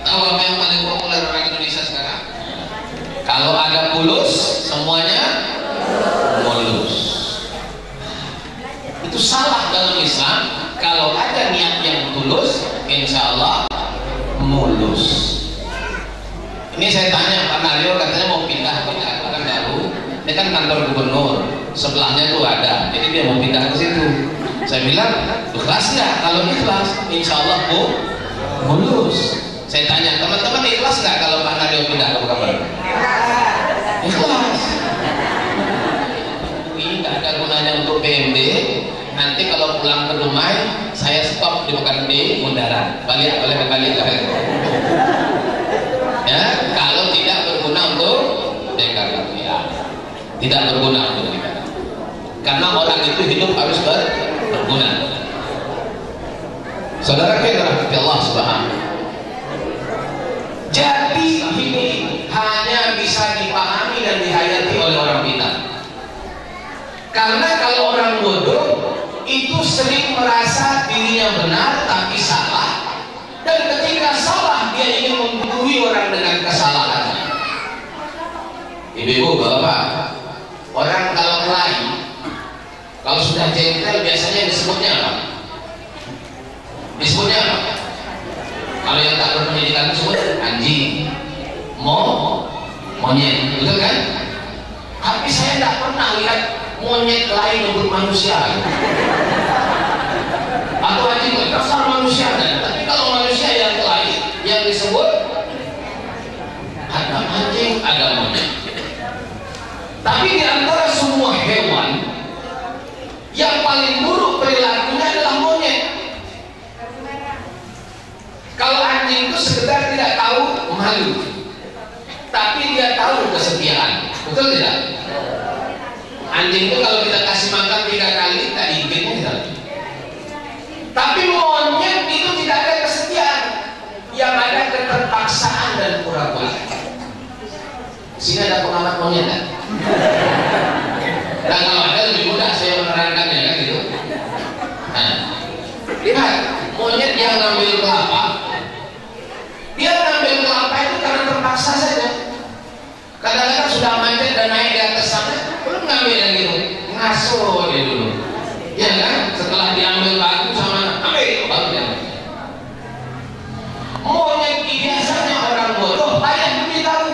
Tahu apa yang paling populer orang Indonesia sekarang? Kalau ada mulus, semuanya mulus. Itu salah dalam Islam. Kalau ada niat yang tulus, insya Allah mulus. Ini saya tanya Pak Naryo, katanya mau pindah ke Pekanbaru. Ini kan kantor gubernur, sebelahnya tuh ada. Jadi dia mau pindah ke situ. Saya bilang, ikhlas nggak? Kalau ikhlas, insya Allah mulus. Saya tanya teman-teman, ikhlas nggak kalau Pak Naryo pindah ke Pekanbaru? Ikhlas. Ini nggak ada gunanya untuk PMD. Nanti kalau pulang ke rumah, saya stop di bundaran. Balik ya, kalau tidak berguna untuk DKK, ya. Tidak berguna untuk DKK. Karena orang itu hidup harus berguna. Saudara kita, Allah Subhanahu. Jadi ini hanya bisa dipahami dan dihayati oleh orang pintar. Karena kalau orang bodoh itu sering merasa dirinya benar tapi salah, dan ketika salah dia ingin membunuhi orang dengan kesalahannya. Ibu-ibu, bapak, orang kalau kelahi, kalau sudah jengkel biasanya disebutnya apa? Disebutnya apa? Kalau yang tak berpendidikan disebut anjing, monyet, betul kan? Tapi saya tidak pernah lihat monyet lain untuk manusia, atau anjing kasar manusia. Tapi kalau manusia yang lain yang disebut ada anjing, ada monyet. Tapi di antara semua hewan yang paling buruk perilakunya adalah monyet. Kalau anjing itu sekedar tidak tahu malu, tapi dia tahu kesetiaan, betul tidak? Anjing itu kalau kita kasih makan 3 kali, tak ingin kita. Tapi monyet itu tidak ada kesetiaan, yang ada keterpaksaan dan pura-pura. Sini ada pengamat monyet kan? Dan kalau ada lebih mudah saya menerangkannya kan gitu. Nah, lihat monyet yang ngambil kelapa, dia ngambil kelapa itu karena terpaksa saja. Kadang-kadang sudah manjat dan naik di atas sana, belum ngambil yang gitu, ngasuh dia dulu, ya kan? Setelah diambil batu sama ambil, baru dia. Monyet biasanya orang bodoh banyak diberitahu,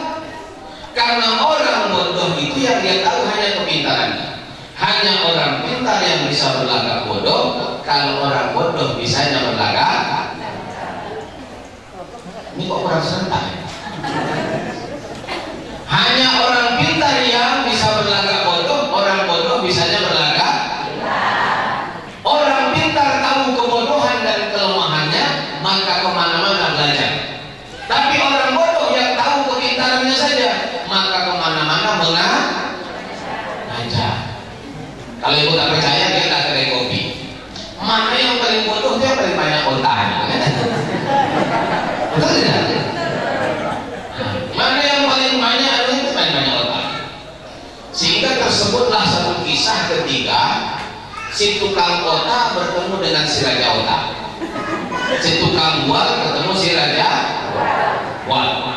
karena orang bodoh itu yang dia tahu hanya kepintarannya. Hanya orang pintar yang bisa berlagak bodoh. Kalau orang bodoh bisanya berlagak. Ini kok kurang serentak? Hanya orang pintar yang bisa berlagak bodoh, orang bodoh bisanya berlagak. Orang pintar tahu kebodohan dan kelemahannya, maka kemana-mana belajar. Tapi orang bodoh yang tahu kepintarannya saja, maka kemana-mana Kalau ibu tak percaya, dia tak kedai kopi. Mana yang paling bodoh, dia paling banyak otaknya. Betul tidak? Mana yang paling banyak, itu paling banyak otak. Sehingga tersebutlah satu kisah ketika si tukang otak bertemu dengan si raja otak. Si tukang bual ketemu si raja bual.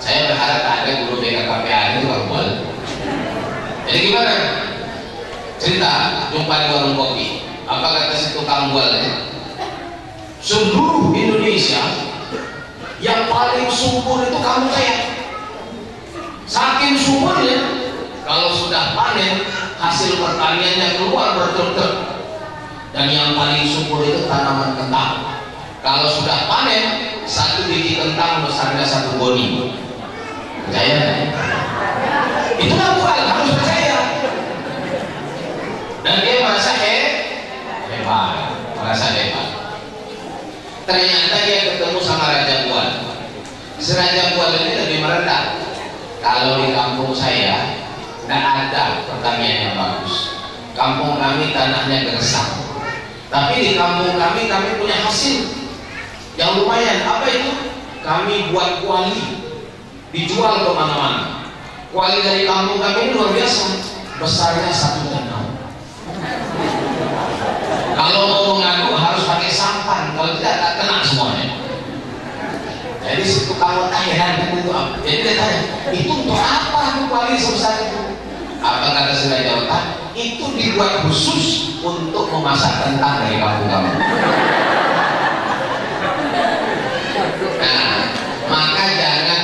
Saya berharap ada guru BKKPA itu tukang bual. Jadi gimana? Cerita jumpa di warung kopi. Apa kata si tukang bual? Seluruh Indonesia yang paling subur itu kamu saya. Saking suburnya, kalau sudah panen hasil pertaniannya keluar bertruk-truk. Dan yang paling subur itu tanaman kentang. Kalau sudah panen, satu biji kentang besarnya 1 goni. Percaya? Itulah bual, harus percaya. Dan dia merasa hebat, merasa hebat. Ternyata dia ketemu sama Raja Bual. Si Raja Bual ini lebih merendah. Kalau di kampung saya tidak ada pertanian yang bagus. Kampung kami tanahnya gersang. Tapi di kampung kami punya hasil yang lumayan. Apa itu? Kami buat kuali, dijual ke mana-mana. Kuali dari kampung kami luar biasa, besarnya 1 danau. Kalau mau mengaku harus pakai sampan, kalau tidak tak kena semuanya. Jadi si tukang heran itu apa? Jadi dia tanya, itu untuk apa kuali sebesar itu? Apa kata si Raja Otak? Itu dibuat khusus untuk memasak kentang dari kampung kamu. Nah, maka jangan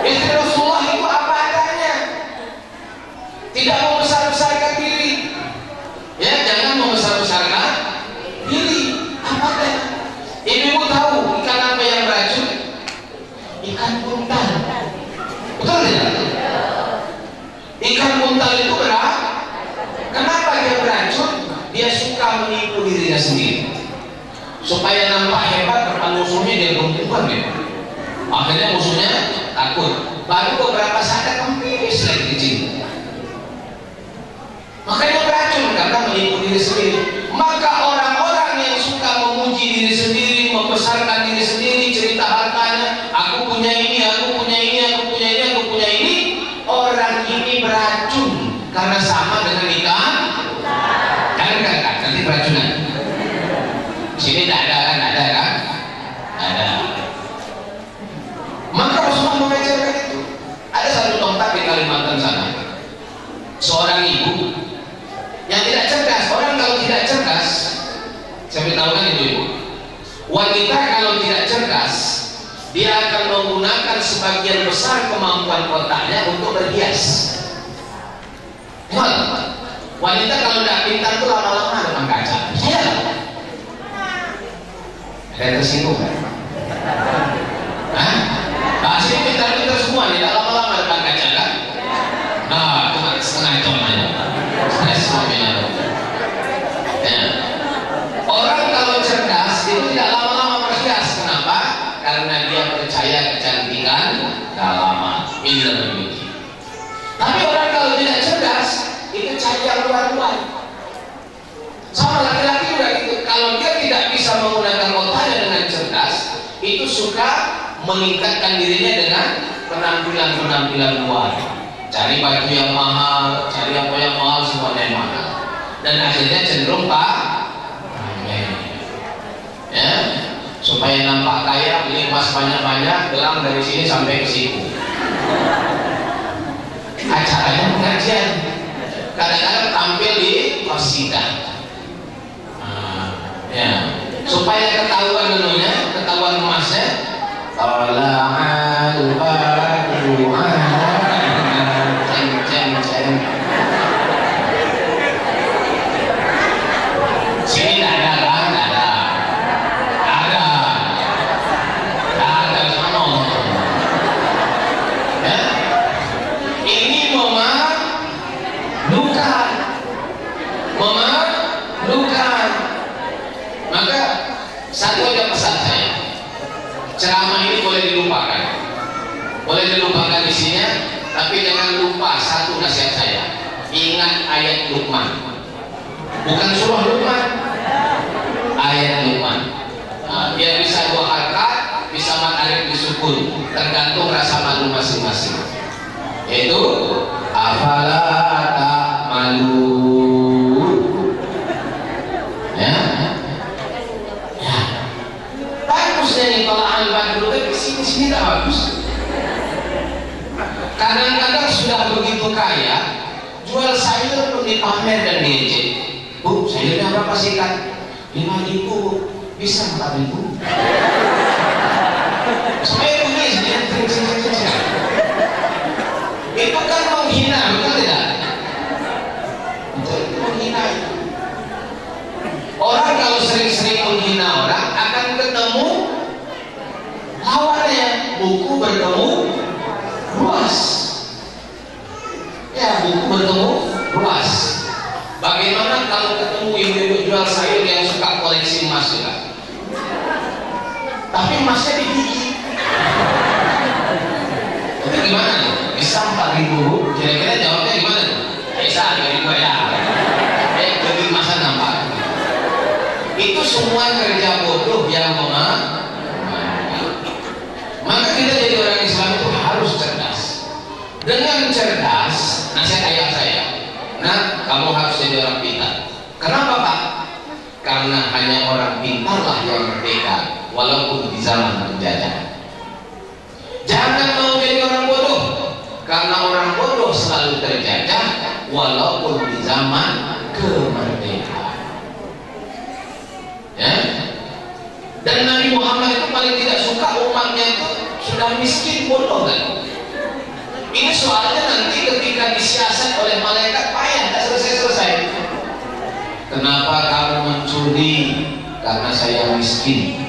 istri Rasulullah itu apa adanya. Tidak membesar-besarkan diri. Ya, jangan membesar-besarkan diri. Apa adanya. Ibu tahu ikan apa yang beracun? Ikan buntal. Betul tidak? Ikan buntal itu berat. Kenapa dia beracun? Dia suka menipu dirinya sendiri supaya nampak hebat, depan musuhnya dia gempukan gitu. Akhirnya musuhnya takut. Baru beberapa saat kempis lagi kecil. Makanya beracun karena menipu diri sendiri. Maka orang-orang yang suka memuji diri sendiri, membesarkan diri sendiri, cerita hartanya, aku punya ini, aku punya ini, aku punya ini, aku punya ini. Orang ini beracun karena sama dengan ikan. Kan, nanti beracunan. Di sini tidak ada kan? Ada. Maka Rasulullah mengajarkan itu. Ada satu tempat di Kalimantan sana, seorang ibu yang tidak cerdas. Orang kalau tidak cerdas, saya beritahukan itu ibu. Wanita kalau tidak cerdas, dia akan menggunakan sebagian besar kemampuan otaknya untuk berhias. Wanita kalau tidak pintar itu lama-lama depan kaca. Iya. Ada tersinggung kan? Hah? Pasti pintar-pintar semua, tidak lama-lama depan kaca kan? Nah, cuma setengah jam aja. Semuanya. Ya. Orang kalau cerdas itu tidak lama-lama berhias. Kenapa? Karena dia percaya kecantikan dalaman. Inilah beauty. Tapi orang kalau tidak cerdas itu cari yang luar-luar. Sama laki-laki juga gitu. Kalau dia tidak bisa menggunakan otaknya dengan cerdas, itu suka meningkatkan dirinya dengan penampilan-penampilan luar. Cari baju yang mahal, cari apa yang mahal, semuanya yang mahal. Dan akhirnya cenderung ya, supaya nampak kaya, beli emas banyak-banyak, gelang dari sini sampai ke situ. Acaranya pengajian, kadang-kadang tampil di qasidah. Ya, supaya ketahuan menunya, ketahuan emasnya. Tala'al badru ceng. Sini tidak ada kan? Ada sama. Ya? Ini memalukan. Maka satu aja pesan saya, ceramah ini boleh dilupakan isinya, tapi jangan lupa satu nasihat saya. ingat ayat Luqman. Bukan surah Luqman, ayat Luqman. Nah, dia bisa 2 harakat, bisa mad alif disukun, tergantung rasa malu masing-masing. Yaitu afala ta'malun. Ya, ya. Bagusnya nih kalau al-badru, tapi sini tak bagus. Kadang-kadang sudah begitu kaya, jual sayur pun dipamer dan diejek. Bu, sayurnya berapa sih kan? 5.000, bisa 4.000. Saya tulis itu kan menghina, betul tidak? Itu menghina. Orang kalau sering-sering menghina orang akan ketemu lawannya. Buku bertemu ruas. Ya, buku bertemu ruas. Bagaimana kalau ketemu ibu-ibu jual sayur yang suka koleksi emas juga? Tapi emasnya digigit. Itu gimana nih? Bisa 4.000? Kira-kira jawabnya gimana nih? Bisa 3.000 ya. Jadi masa nampak. Itu semua kerja bodoh yang maka kita jadi orang Islam itu harus cerdas. Dengan cerdas, nasihat ayah saya, nah kamu harus jadi orang pintar. Kenapa Pak? Karena hanya orang pintarlah yang merdeka, walaupun di zaman penjajah. Jangan mau jadi orang bodoh, karena orang bodoh selalu terjajah, walaupun di zaman kemerdekaan. Ya? Dan Nabi Muhammad itu paling tidak suka umatnya itu sudah miskin bodoh kan? Ini soalnya nanti ketika disiasat oleh malaikat payah, tak selesai-selesai. Kenapa kamu mencuri? Karena saya miskin.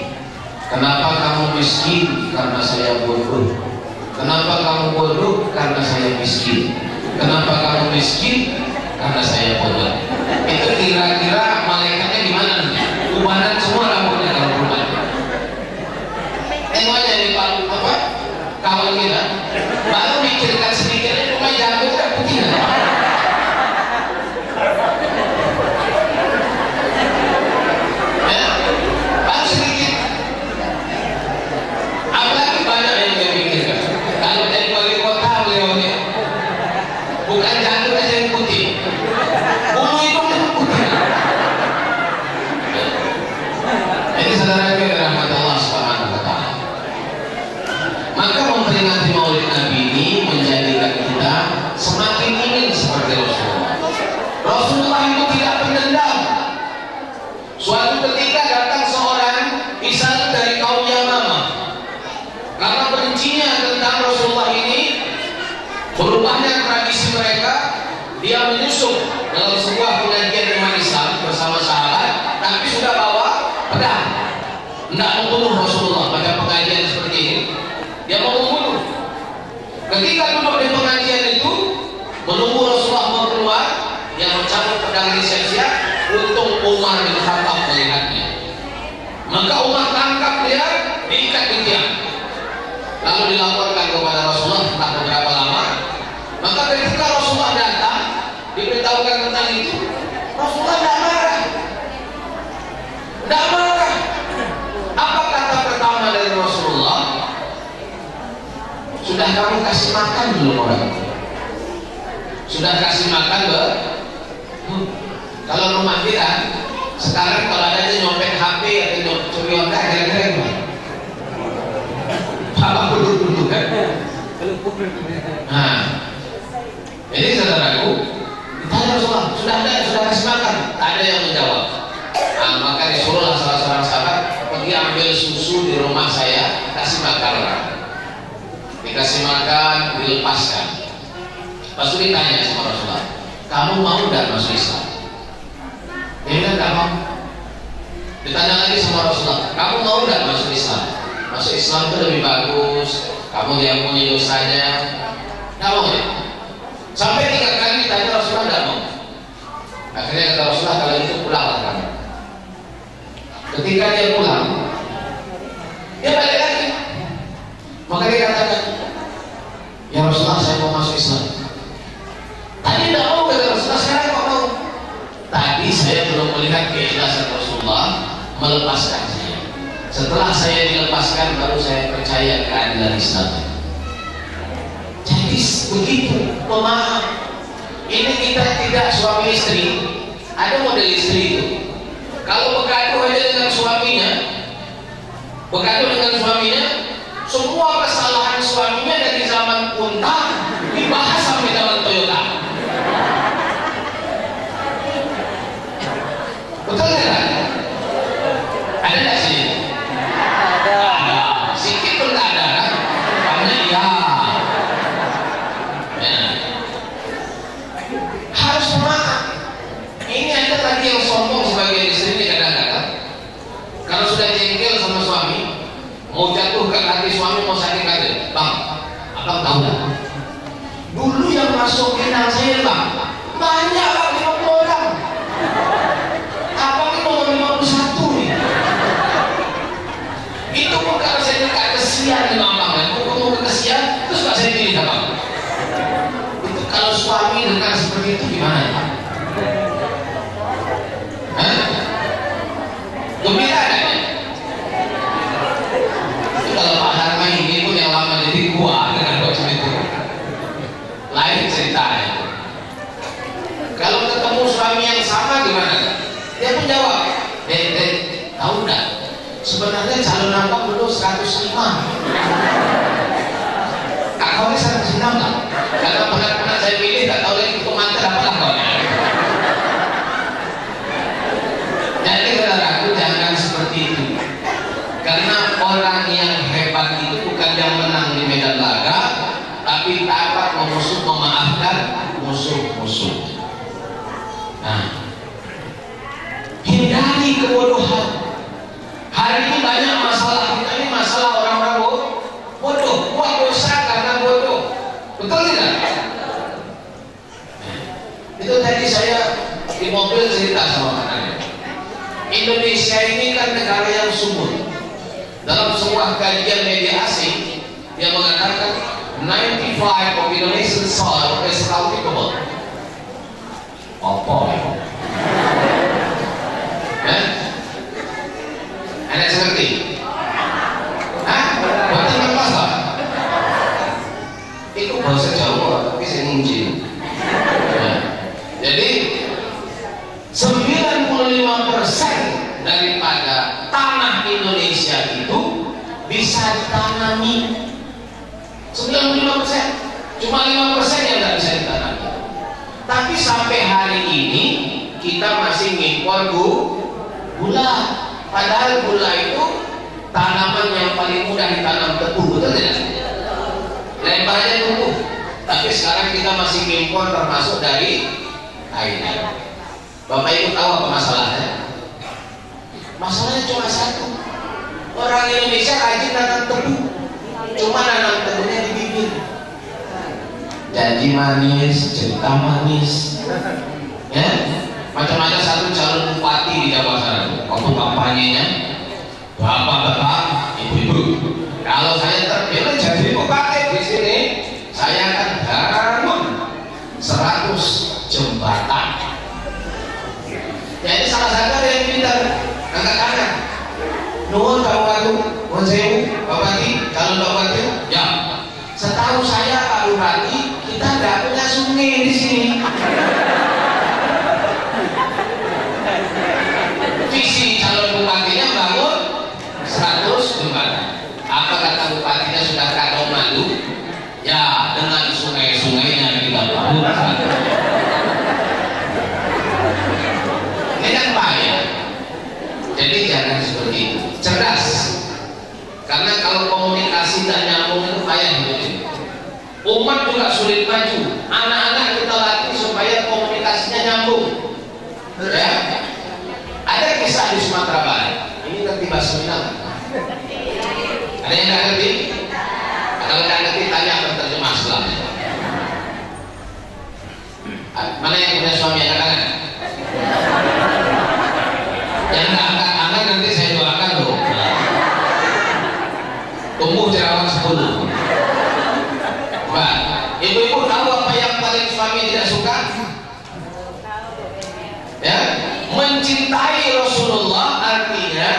Kenapa kamu miskin? Karena saya bodoh. Kenapa kamu bodoh? Karena saya miskin. Kenapa kamu miskin? Karena saya bodoh. Itu kira-kira malaikatnya gimana? Ubanan semua rambutnya kalau rumah. Semuanya di apa? Kawan kita baru mikirkan sedikitnya rumah jago tidak putih. Ya, baru sedikit. Apalagi banyak yang dia pikirkan. Kalau jadi wali kota beliaunya bukan janggut aja yang putih, bulu itu pun putih. Jadi saudara yang dirahmati Allah Subhanahu wa Ta'ala, maka memperingati Maulid Nabi ini menjadikan kita semakin ingin seperti Rasulullah. Rasulullah itu tidak pendendam. Suatu ketika datang seorang Islam dari kaum Yamamah, karena bencinya tentang Rasulullah ini, berubahnya tradisi mereka, dia menyusup dalam sebuah pengajian umat Islam bersama sahabat, tapi sudah bawa pedang, hendak membunuh Rasulullah. Pada pengajian seperti ini, dia mau membunuh. Ketika duduk di pengajian itu, menunggu Rasulullah mau keluar, dia mencabut pedang di siap-siap. Untung Umar bin Khattab melihatnya, maka Umar tangkap dia, diikat di tiang, lalu dilaporkan kepada Rasulullah. Tak beberapa lama, maka ketika Rasulullah datang, diberitahukan tentang itu, Rasulullah tidak marah. Tidak marah. Apa kata pertama dari Rasulullah? Sudah kamu kasih makan belum orang itu? Sudah kasih makan belum? Kalau rumah kita sekarang kalau ada nyopet HP atau curi online, kira-kira gimana? Apa duduk kan? Nah, jadi saudaraku, ditanya Rasulullah, sudah kasih makan? Tak ada yang menjawab. Nah, maka disuruhlah salah seorang sahabat pergi ambil susu di rumah saya, kasih makan orang. Dikasih makan, dilepaskan. Pas itu ditanya sama Rasulullah, kamu mau tidak masuk Islam? Dia bilang tidak mau. Ditanya lagi sama Rasulullah, kamu mau tidak masuk Islam? Masuk Islam itu lebih bagus, kamu diampuni dosanya. Tidak mau ya? Sampai 3 kali ditanya Rasulullah tidak mau. Akhirnya kata Rasulullah, kalau itu pulanglah kamu. Ketika dia pulang, dia balik lagi. Maka dia katakan, ya Rasulullah, saya mau masuk Islam. Tadi tidak mau kata Rasulullah. berkat keikhlasan Rasulullah melepaskan saya. Setelah saya dilepaskan baru saya percaya keadilan Islam. Jadi begitu pemahaman. Ini kita tidak suami istri. Ada model istri itu. Kalau bergaduh aja dengan suaminya, semua kesalahan suaminya dari zaman unta dibahas sampai zaman Toyota. Betul tidak? Ada nggak sih? Ada. Sedikit pun tak ada kan? Banyak ya. Harus maaf. Ini ada lagi yang sombong sebagai istri ini kadang-kadang. Kalau sudah jengkel sama suami, mau jatuhkan hati suami, mau sakit hati, bang, abang tahu nggak? Dulu yang masuk kenal saya bang, banyak bang, 50 orang. Abang ini nomor 51 nih. Itu pun kalau saya dekat kesian dengan abang, mau kesian, terus nggak saya pilih abang. Itu kalau suami dekat seperti itu gimana ya? Gembira kan ya? Kalau Pak Dharma ini pun yang lama jadi gua dengan bocah itu lain ceritanya. Kalau ketemu suami yang sama gimana? Dia pun jawab, tahu nggak? Sebenarnya calon abang dulu 105. Akalnya 106 lah. Karena pernah saya pilih tak tahu lagi kemantan apa akalnya. Jadi saudaraku jangan seperti itu. Karena orang yang hebat itu bukan yang menang di medan laga, tapi dapat memaafkan musuh-musuh. Nah, hindari kebodohan. Hari ini banyak masalah kita ini masalah orang-orang bodoh, buat dosa karena bodoh. Betul tidak? Itu tadi saya di mobil cerita sama kanannya. Indonesia ini kan negara yang subur. Dalam sebuah kajian media asing dia mengatakan 95 of Indonesian soil is cultivable. Apa? Anda seperti? Hah? Berarti apa? Itu bahasa Jawa, tapi saya muncul. Jadi 95% daripada tanah Indonesia itu bisa ditanami. 95%, cuma 5% yang tidak bisa ditanami. Tapi sampai hari ini kita masih ngimpor gula. Padahal gula itu tanaman yang paling mudah ditanam, tebu, betul tidak? Lembarnya tumbuh. Tapi sekarang kita masih ngimpor termasuk dari Thailand. Bapak Ibu tahu apa masalahnya? Masalahnya cuma satu. Orang Indonesia rajin nanam tebu, cuma nanam tebunya di bibir. Jadi manis, cerita manis, ya. Macam-macam satu calon bupati di Jawa sana, waktu kampanyenya, bapak-bapak, ibu-ibu. Kalau saya terpilih jadi bupati di sini, saya akan bangun 100 jembatan. Jadi salah satu ada yang pintar, angkat tangan. Nuhun kabupaten, nuhun sewu, bupati, calon bupati, ya. Setahu saya Pak Bupati, kita nggak punya sungai di sini. Visi calon bupatinya bangun 100 jembatan. Apa kata bupatinya sudah kado malu? Ya, dengan sungai-sungainya kita bangun. Ini kan bahaya. Jadi jangan seperti itu. Cerdas. Karena kalau komunikasi tak nyambung itu payah gitu. Umat juga sulit maju. Anak-anak kita latih supaya komunikasinya nyambung. Ya. Ada kisah di Sumatera Barat. Ini ngerti bahasa Minang. Ada yang nggak ngerti? Kalau nggak ngerti tanya penterjemah Islamnya. Mana yang punya suami yang angkat? Yang nggak angkat nanti saya doakan loh. Tumbuh jerawat 10. Pak, ibu-ibu tahu apa yang paling suami tidak suka? Ya, Mencintai Rasulullah artinya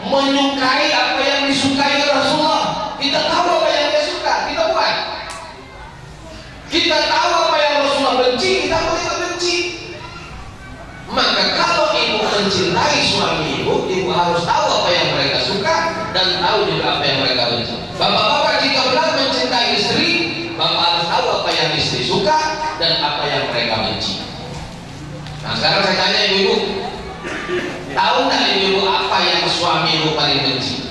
menyukai apa yang disukai Rasulullah. Kita tahu apa yang dia suka, kita buat. Kita tahu apa yang Rasulullah benci, kita boleh benci. Maka kalau ibu mencintai suami ibu, ibu harus tahu apa yang mereka suka dan tahu juga apa yang mereka benci. Bapak-bapak jika benar mencintai istri, bapak harus tahu apa yang istri suka dan apa yang mereka benci. Nah sekarang saya tanya ibu-ibu, tahu nggak ibu-ibu apa yang suami ibu paling benci?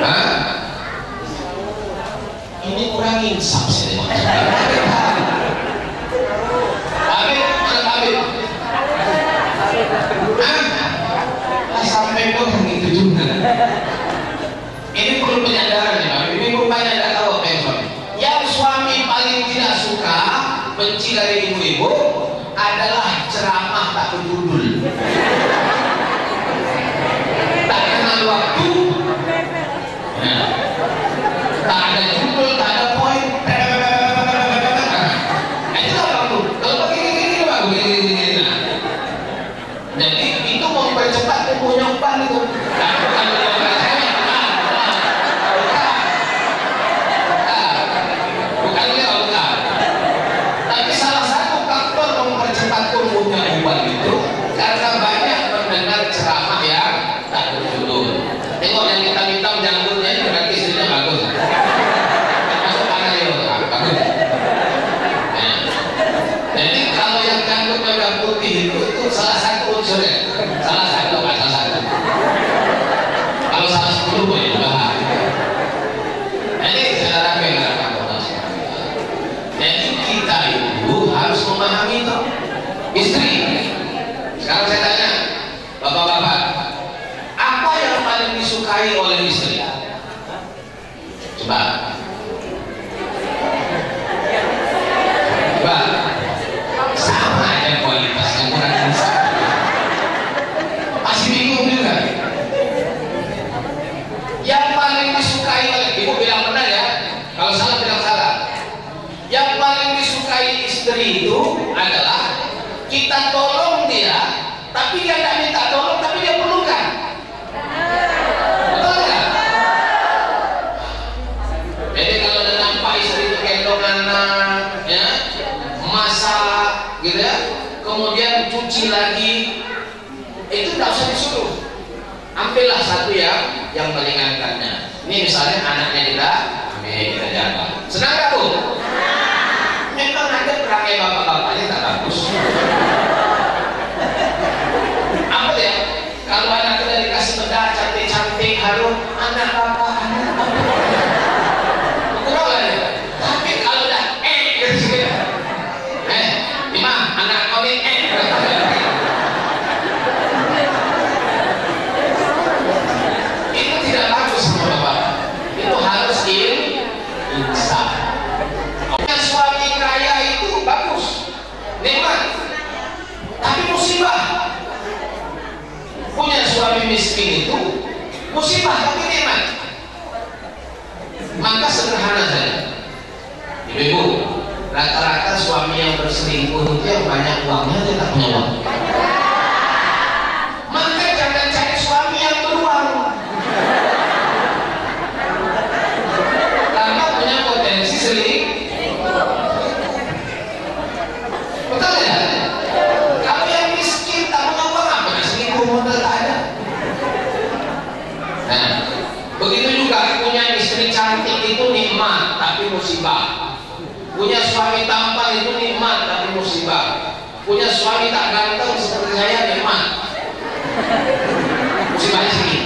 Hah? Ini kurang insaf sih. Habib, mana Habib? Sampai kok gitu juga. Ini perlu penyadaran ya, Pak. Ibu rupanya tidak tahu apa yang suami. Yang suami paling tidak suka, benci dari ibu-ibu adalah ceramah tak berjudul. Tak kenal waktu. Nah, tak ada judul, tak ada poin. Itu apa tuh? Kalau begini Pak, begini. Jadi itu mempercepat tumbuhnya umpan itu. Tapi salah satu faktor mempercepat tumbuhnya umpan itu karena banyak mendengar ceramah yang tak berjudul. Tengok yang hitam-hitam janggutnya itu berarti istrinya bagus. Masuk mana ya? Bagus. Nah, jadi kalau yang janggutnya udah putih itu salah satu unsurnya. Salah satu. Kalau salah 10 boleh juga. Jadi saudara pengarang jadi kita itu harus memahami itu. Istri, sekarang saya tanya, bapak-bapak, apa yang paling disukai oleh istri? Coba. Sama aja kualitasnya kurang insaf. Masih bingung juga. Yang paling disukai oleh ibu bilang benar ya, kalau salah bilang salah. Yang paling disukai istri itu adalah kita tolong dia, tapi dia tidak minta tolong, tapi dia perlukan. Betul nggak? Jadi kalau ada nampak istri itu gendong anak, ya, masak, gitu ya, kemudian cuci lagi, itu tidak usah disuruh. Ambillah satu yang meringankannya. Ini misalnya anaknya kita, ambil kita jaga. Senang nggak Bu? Memang ada perangai bapak-bapaknya tak bagus. Apa ya? Kalau anak kita dikasih benda cantik-cantik, harum, anak bapak. Kurang lah ya. Tapi kalau udah gitu, Imam, anak kau ini itu tidak bagus sama bapak. Itu harus insaf. Punya suami kaya itu bagus, nikmat, tapi musibah. Punya suami miskin itu musibah tapi nikmat. Maka sederhana saja, ibu-ibu, rata-rata suami yang berselingkuh itu yang banyak uangnya dia tak punya uang. Maka jangan cari suami yang beruang, karena punya potensi selingkuh. Betul ya? Kalau yang miskin tak punya uang apa? Selingkuh modal tak ada. Nah, begitu juga punya istri cantik itu nikmat tapi musibah. Punya suami tampan itu nikmat tapi musibah. Punya suami tak ganteng seperti saya nikmat. Musibahnya sedikit.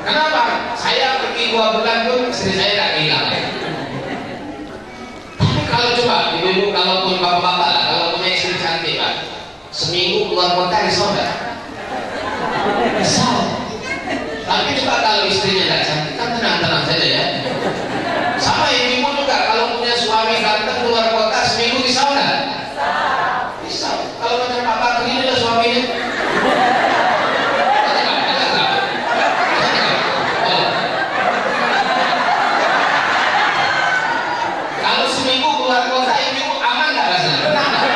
Kenapa? Saya pergi 2 bulan pun istri saya tak hilang. Tapi kalau coba ibu-ibu, kalau punya bapak-bapak lah, kalau punya istri cantik Pak, seminggu keluar kota risau nggak? Risau. Tapi coba kalau istrinya tidak cantik, kan tenang-tenang saja ya. Sama ibu juga, kalau punya suami ganteng keluar kota seminggu risau nggak? Risau. Kalau macam Pak Bakri ini lah suaminya. Kalau seminggu keluar kota ibu aman nggak rasanya? Tenang nggak?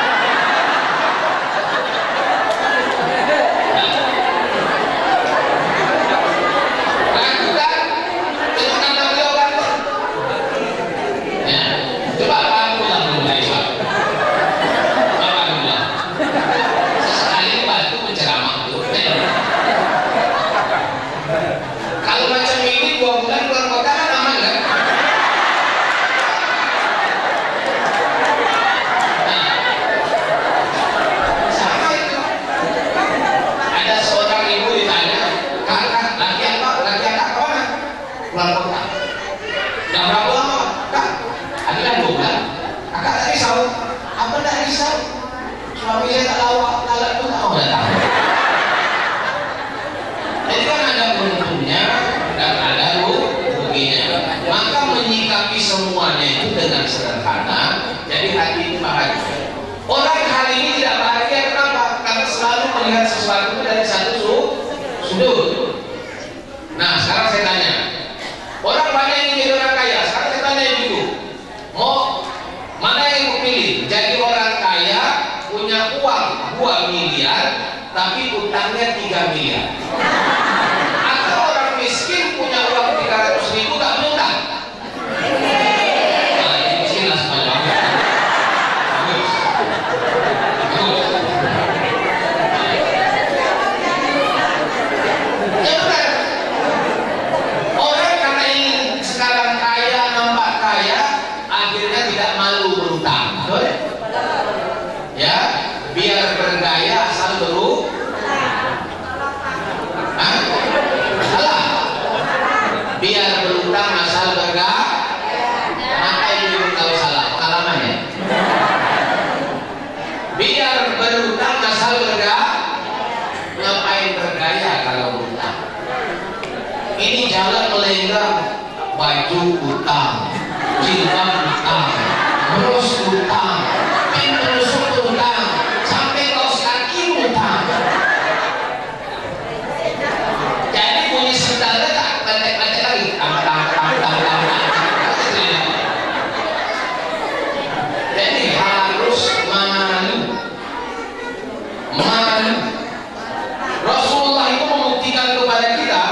sederhana, jadi hati ini bahagia. Orang hari ini tidak bahagia kenapa? Karena selalu melihat sesuatu dari satu sudut. Nah, sekarang saya tanya, orang banyak yang jadi orang kaya. Sekarang saya tanya ibu, mau mana yang mau pilih? Jadi orang kaya punya uang 2 miliar, tapi utangnya 3 miliar. Atau orang miskin punya uang 300.000 tak punya utang. Nah, ini miskin lah semuanya. Bagus. Ya benar. Orang karena ingin sekarang kaya, nampak kaya, akhirnya tidak malu berutang. Betul? Ya, biar bergaya asal salah. Biar berutang asal bergaya. Maka ibu tahu salah pengalamannya. Biar berutang asal bergaya. Ngapain bergaya kalau berutang? Ini jalan melenggang, baju utang, jilbab utang, bros utang, penusuk utang, sampai kaos kaki utang. Jadi punya sendalnya tak letek-letek lagi, jadi harus malu. Rasulullah itu membuktikan kepada kita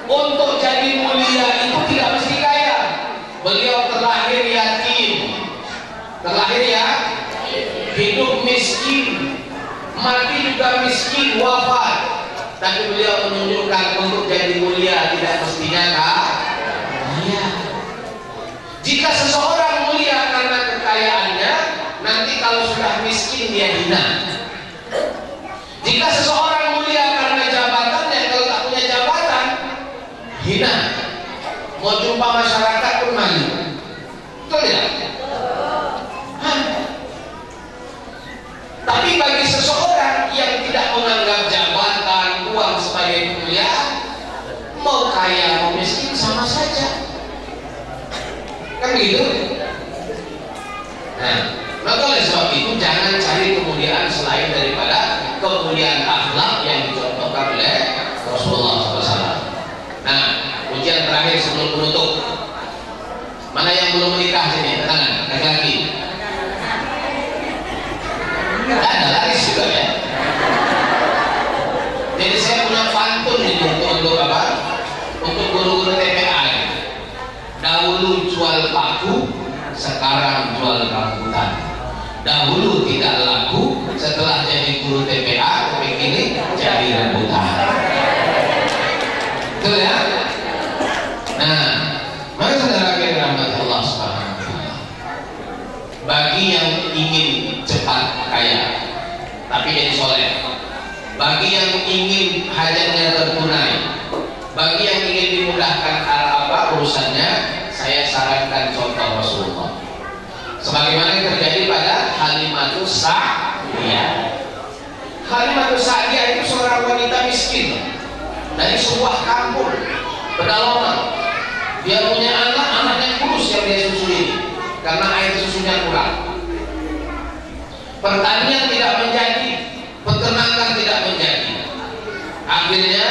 untuk jadi mulia itu tidak mesti kaya. Beliau terlahir yatim, hidup miskin, mati juga miskin, wafat. Tapi beliau menunjukkan untuk jadi mulia tidak mestinya kaya. Jika seseorang mulia karena kekayaannya, nanti kalau sudah miskin dia hina. Jika seseorang mulia karena jabatannya, kalau tak punya jabatan, hina. Mau jumpa masyarakat pun malu. Betul ya? Tapi bagi seseorang yang tidak menganggap jabatan, uang sebagai kemuliaan, mau kaya mau miskin sama saja. Kan begitu? Nah, maka oleh sebab itu jangan cari kemuliaan selain daripada kemuliaan akhlak yang dicontohkan oleh Rasulullah SAW. Nah, ujian terakhir sebelum penutup. Mana yang belum menikah sini? Tangan, laki-laki. Ada laris juga ya. Jadi saya punya pantun itu untuk apa? Untuk guru-guru TPA. Dahulu jual paku, sekarang jual rambutan. Dahulu tidak laku, setelah jadi guru TPA, ini jadi rambutan. Betul ya? Nah, mari saudara kira Allah Subhanahu wa Ta'ala. Bagi yang ingin cepat kaya, tapi jadi soleh. Bagi yang ingin hajatnya tertunai, bagi yang ingin dimudahkan urusannya, saya sarankan contoh Rasulullah. Sebagaimana yang terjadi pada Halimatus Sa'diyah. Halimatus Sa'diyah itu seorang wanita miskin dari sebuah kampung pedalaman. Dia punya anak-anaknya kurus yang dia susui karena air susunya kurang. Pertanian tidak menjadi, peternakan tidak menjadi. Akhirnya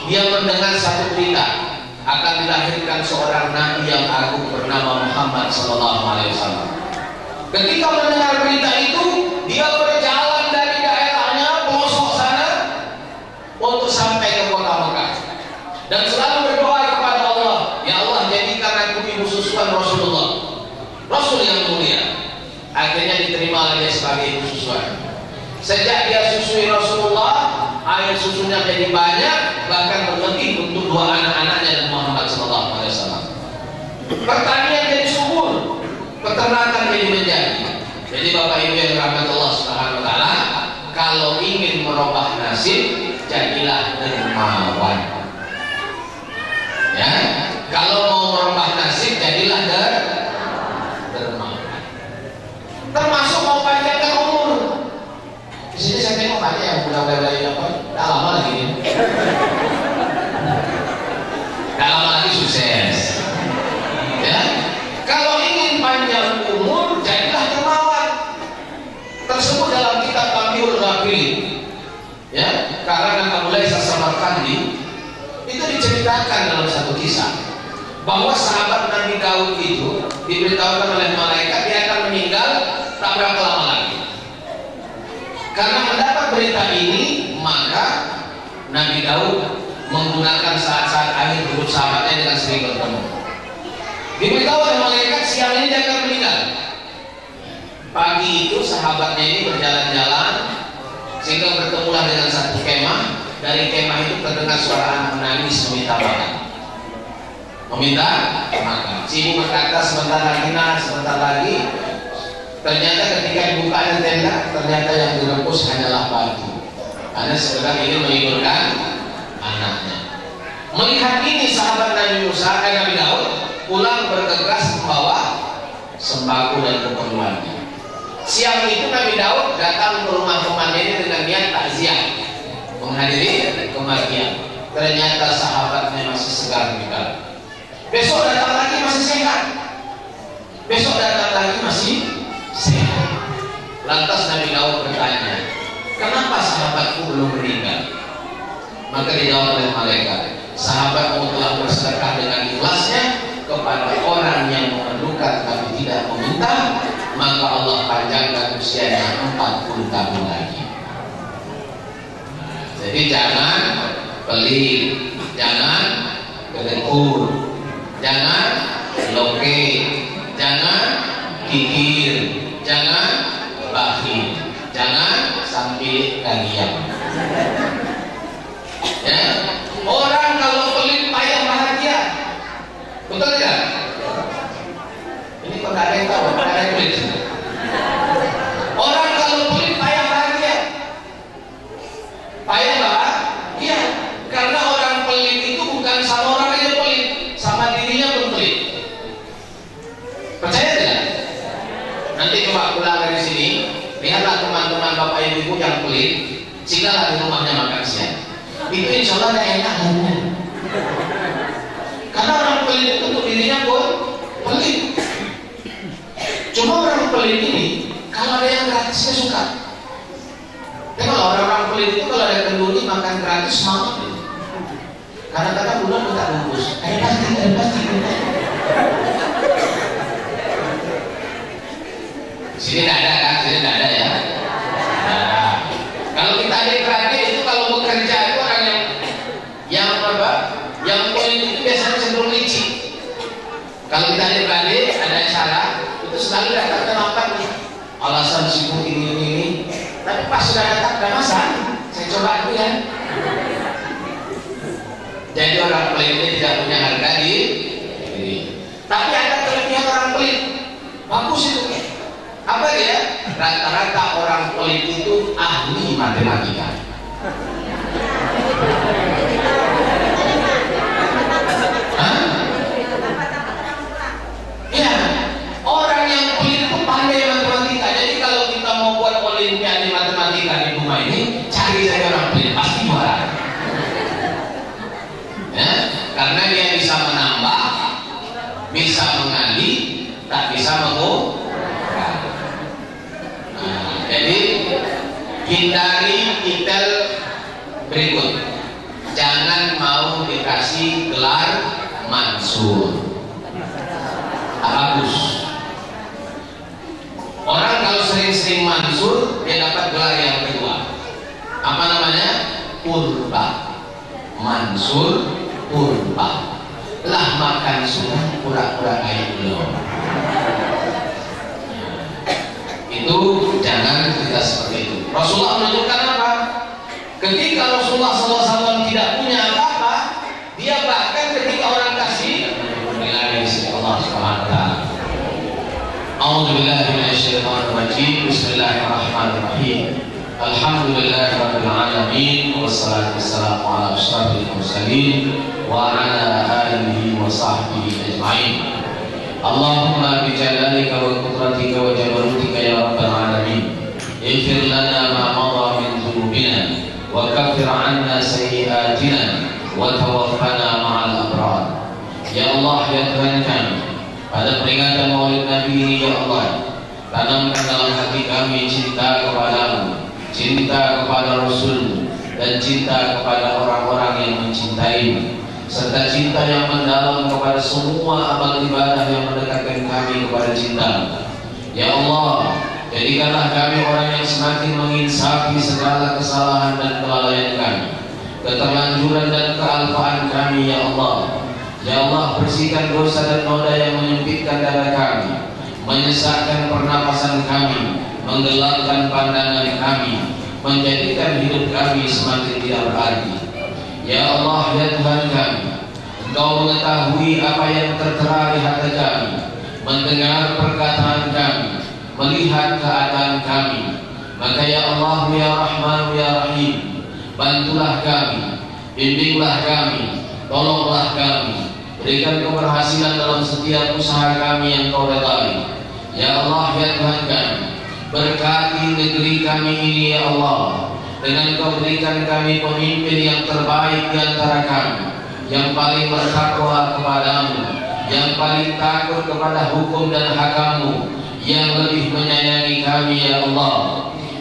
dia mendengar satu berita akan dilahirkan seorang nabi yang agung bernama Muhammad SAW. Ketika mendengar berita itu, dia berjalan dari daerahnya pelosok sana untuk sampai ke kota Mekah dan selalu berdoa kepada Allah, ya Allah jadikan aku ibu susuan Rasulullah, Rasul yang mulia. Akhirnya diterima oleh dia sebagai ibu susuan. Sejak dia susui Rasulullah, air susunya jadi banyak, bahkan berlebih untuk 2 anak-anaknya dan Muhammad SAW. Pertanian jadi subur, peternakan jadi menjadi. Jadi Bapak Ibu yang rahmat Allah Subhanahu wa Ta'ala, kalau ingin merubah nasib, jadilah dermawan. Ya, kalau mau merubah nasib, jadilah dermawan. Termasuk mau panjangkan umur. Di sini saya tengok banyak yang muda-muda yang apa? Dah lama lagi ini. Dah lama lagi sukses. Ya, kalau Al-Fahri itu diceritakan dalam satu kisah bahwa sahabat Nabi Daud itu diberitahukan oleh malaikat dia akan meninggal tak berapa lama lagi. Karena mendapat berita ini, maka Nabi Daud menggunakan saat-saat akhir hidup sahabatnya dengan sering bertemu. Diberitahu oleh malaikat siang ini dia akan meninggal. Pagi itu sahabatnya ini berjalan-jalan sehingga bertemulah dengan satu kemah. Dari kemah itu terdengar suara anak menangis meminta makan. Meminta makan. Si ibu berkata sebentar lagi nak, sebentar lagi. Ternyata ketika dibuka tenda, ternyata yang direbus hanyalah pagi. Karena sekedar ingin menghidupkan anaknya. Melihat ini sahabat Nabi Musa, Nabi Daud pulang bergegas membawa sembako dan keperluannya. Siang itu Nabi Daud datang ke rumah temannya ini dengan niat takziah, menghadiri kematian. Ternyata sahabatnya masih segar bugar. Besok datang lagi masih sehat. Besok datang lagi masih sehat. Lantas Nabi Daud bertanya, kenapa sahabatku belum meninggal? Maka dijawab oleh malaikat, sahabatmu telah bersedekah dengan ikhlasnya kepada orang yang memerlukan tapi tidak meminta, maka Allah panjangkan usianya 40 tahun lagi. Jadi jangan pelit, jangan kedengkur, jangan loke, jangan kikir, jangan bakhil, jangan sampai kagian. Ya, orang kalau pelit payah bahagia, betul tidak? Ini kok ada yang tahu, ada yang pelit. Orang kalau pelit payah bahagia, payah bahagia, karena orang pelit itu bukan sama orang aja pelit, sama dirinya pun pelit. Percaya tidak? Nanti coba pulang dari sini, lihatlah teman-teman bapak ibu yang pelit, sehingga di rumahnya makan siang. Itu insya Allah ada enaknya. Karena orang pelit itu untuk dirinya pun pelit. Cuma orang pelit ini kalau ada yang gratisnya suka. Tapi kalau orang-orang pelit itu kalau ada kenduri makan gratis semangat. Karena kadang bulan minta bungkus. Pasti. Sini tidak ada kan? Sini tidak ada ya. Nah, kalau kita adik-adik itu kalau bekerja itu orang yang apa? Yang pelit itu biasanya cenderung licik. Kalau kita adik-adik ada acara itu selalu datang lambat nih. Alasan sibuk ini. Tapi pas sudah datang tidak masalah. Saya coba dulu ya. Jadi orang pelit ini tidak punya harga diri. Tapi ada kelebihan orang pelit. Bagus itu. Apa dia? Rata-rata orang pelit itu ahli matematika. Ya, orang yang pelit itu pandai matematika. Jadi kalau kita mau buat olimpiade matematika di rumah ini, cari saja orang pelit, pasti juara. Ya, karena dia bisa menambah, bisa mengali, tak bisa mengurang. Jadi hindari titel berikut. Jangan mau dikasih gelar mansur. Bagus. Orang kalau sering-sering mansur, dia dapat gelar yang kedua. Apa namanya? Purba. Mansur purba. Lah makan sudah pura-pura kayak belum. Itu jangan kita seperti itu. Rasulullah menunjukkan apa? Ketika Rasulullah SAW tidak punya apa-apa, dia bahkan ketika orang kasih Allah Subhanahu wa taala. A'udzubillahi minasyaitonir rajim. Bismillahirrahmanirrahim. Alhamdulillahirabbil alamin wassalatu wassalamu ala asyrafil mursalin wa ala alihi wa sahbihi ajmain. Allahumma bi jalalika wa qudratika wa jabarutika ya rabbal alamin. Ighfir lana ma madha min dhunubina wa kaffir 'anna sayyi'atina wa tawaffana ma'al abrar. Ya Allah ya Tuhan kami, pada peringatan Maulid Nabi ini ya Allah, tanamkan dalam hati kami cinta kepadamu, cinta kepada Rasul, dan cinta kepada orang-orang yang mencintai, serta cinta yang mendalam kepada semua amal ibadah yang mendekatkan kami kepada cinta. Ya Allah, jadikanlah kami orang yang semakin menginsafi segala kesalahan dan kelalaian kami, keterlanjuran dan kealpaan kami. Ya Allah, ya Allah, bersihkan dosa dan noda yang menyempitkan dada kami, menyesatkan pernapasan kami, menggelapkan pandangan kami, menjadikan hidup kami semakin tidak berarti. Ya Allah, ya Tuhan kami, Engkau mengetahui apa yang tertera di hati kami, mendengar perkataan kami, melihat keadaan kami. Maka ya Allah, ya Rahman, ya Rahim, bantulah kami, bimbinglah kami, tolonglah kami, berikan keberhasilan dalam setiap usaha kami yang Kau redai. Ya Allah, ya Tuhan kami, berkati negeri kami ini ya Allah, dengan Kau berikan kami pemimpin yang terbaik di antara kami, yang paling bertakwa kepadamu, yang paling takut kepada hukum dan hakam-Mu, yang lebih menyayangi kami ya Allah.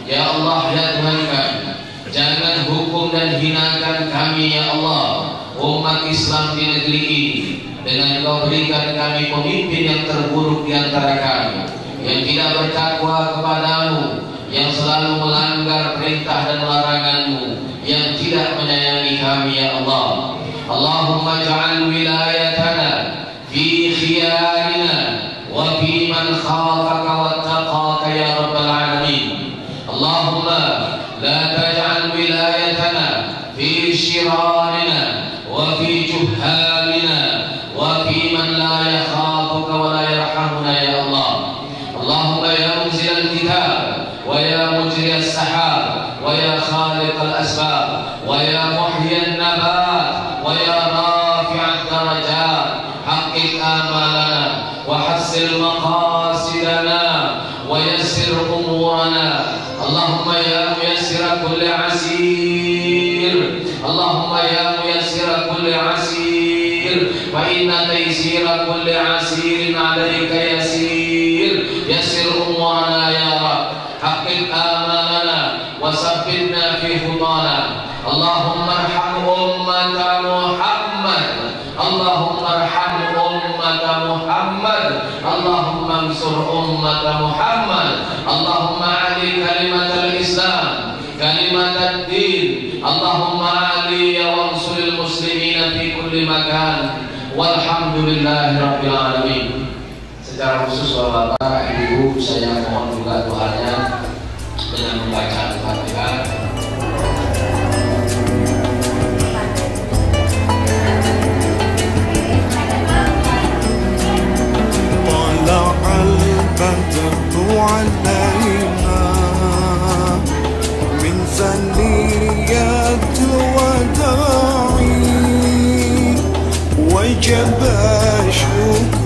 Ya Allah, ya Tuhan kami, jangan hukum dan hinakan kami ya Allah, umat Islam di negeri ini, dengan Kau berikan kami pemimpin yang terburuk di antara kami, yang tidak bertakwa kepadamu, yang selalu melanggar perintah dan larangan-Mu, yang tidak menyayangi kami ya Allah. Allahumma ja'al wilayatana fi khiyarina wa fi man khafaka wattaqaka ya rabbal alamin. Allahumma la taj'al wilayatana fi shirarina wa fi juhalina wa fi man la yakhafuka wa la yarhamuna ya Allah. Allahumma ya munzil al-kitab wa ya mujri as-sahab wa ya khaliq al-asbab wa ya muhyi an-nabat wa ya rafi' ad-darajat, haqqik amalana wa hassil maqasidana wa yassir umurana. Allahumma ya muyassir kulli asir, Allahumma ya muyassir kulli asir, fa inna taysira kulli asirin 'alaika yasir. Yassir umurana ya Rabb, haqqik amalana wa sabbitna fi khutana. Allahumma arham ummata Muhammad, Allahumma arham ummata Muhammad, Allahumma ansur ummata Muhammad, Allahumma ali kalimat al-Islam, kalimat ad-din, Allahumma ali wa ansuril muslimina fi kulli makan, walhamdulillahi rabbil alamin. Secara khusus Bapak, Ibu, saya mohon juga doanya dengan membaca Al-Fatihah. علينا من ثنيات الوداع وجب شكر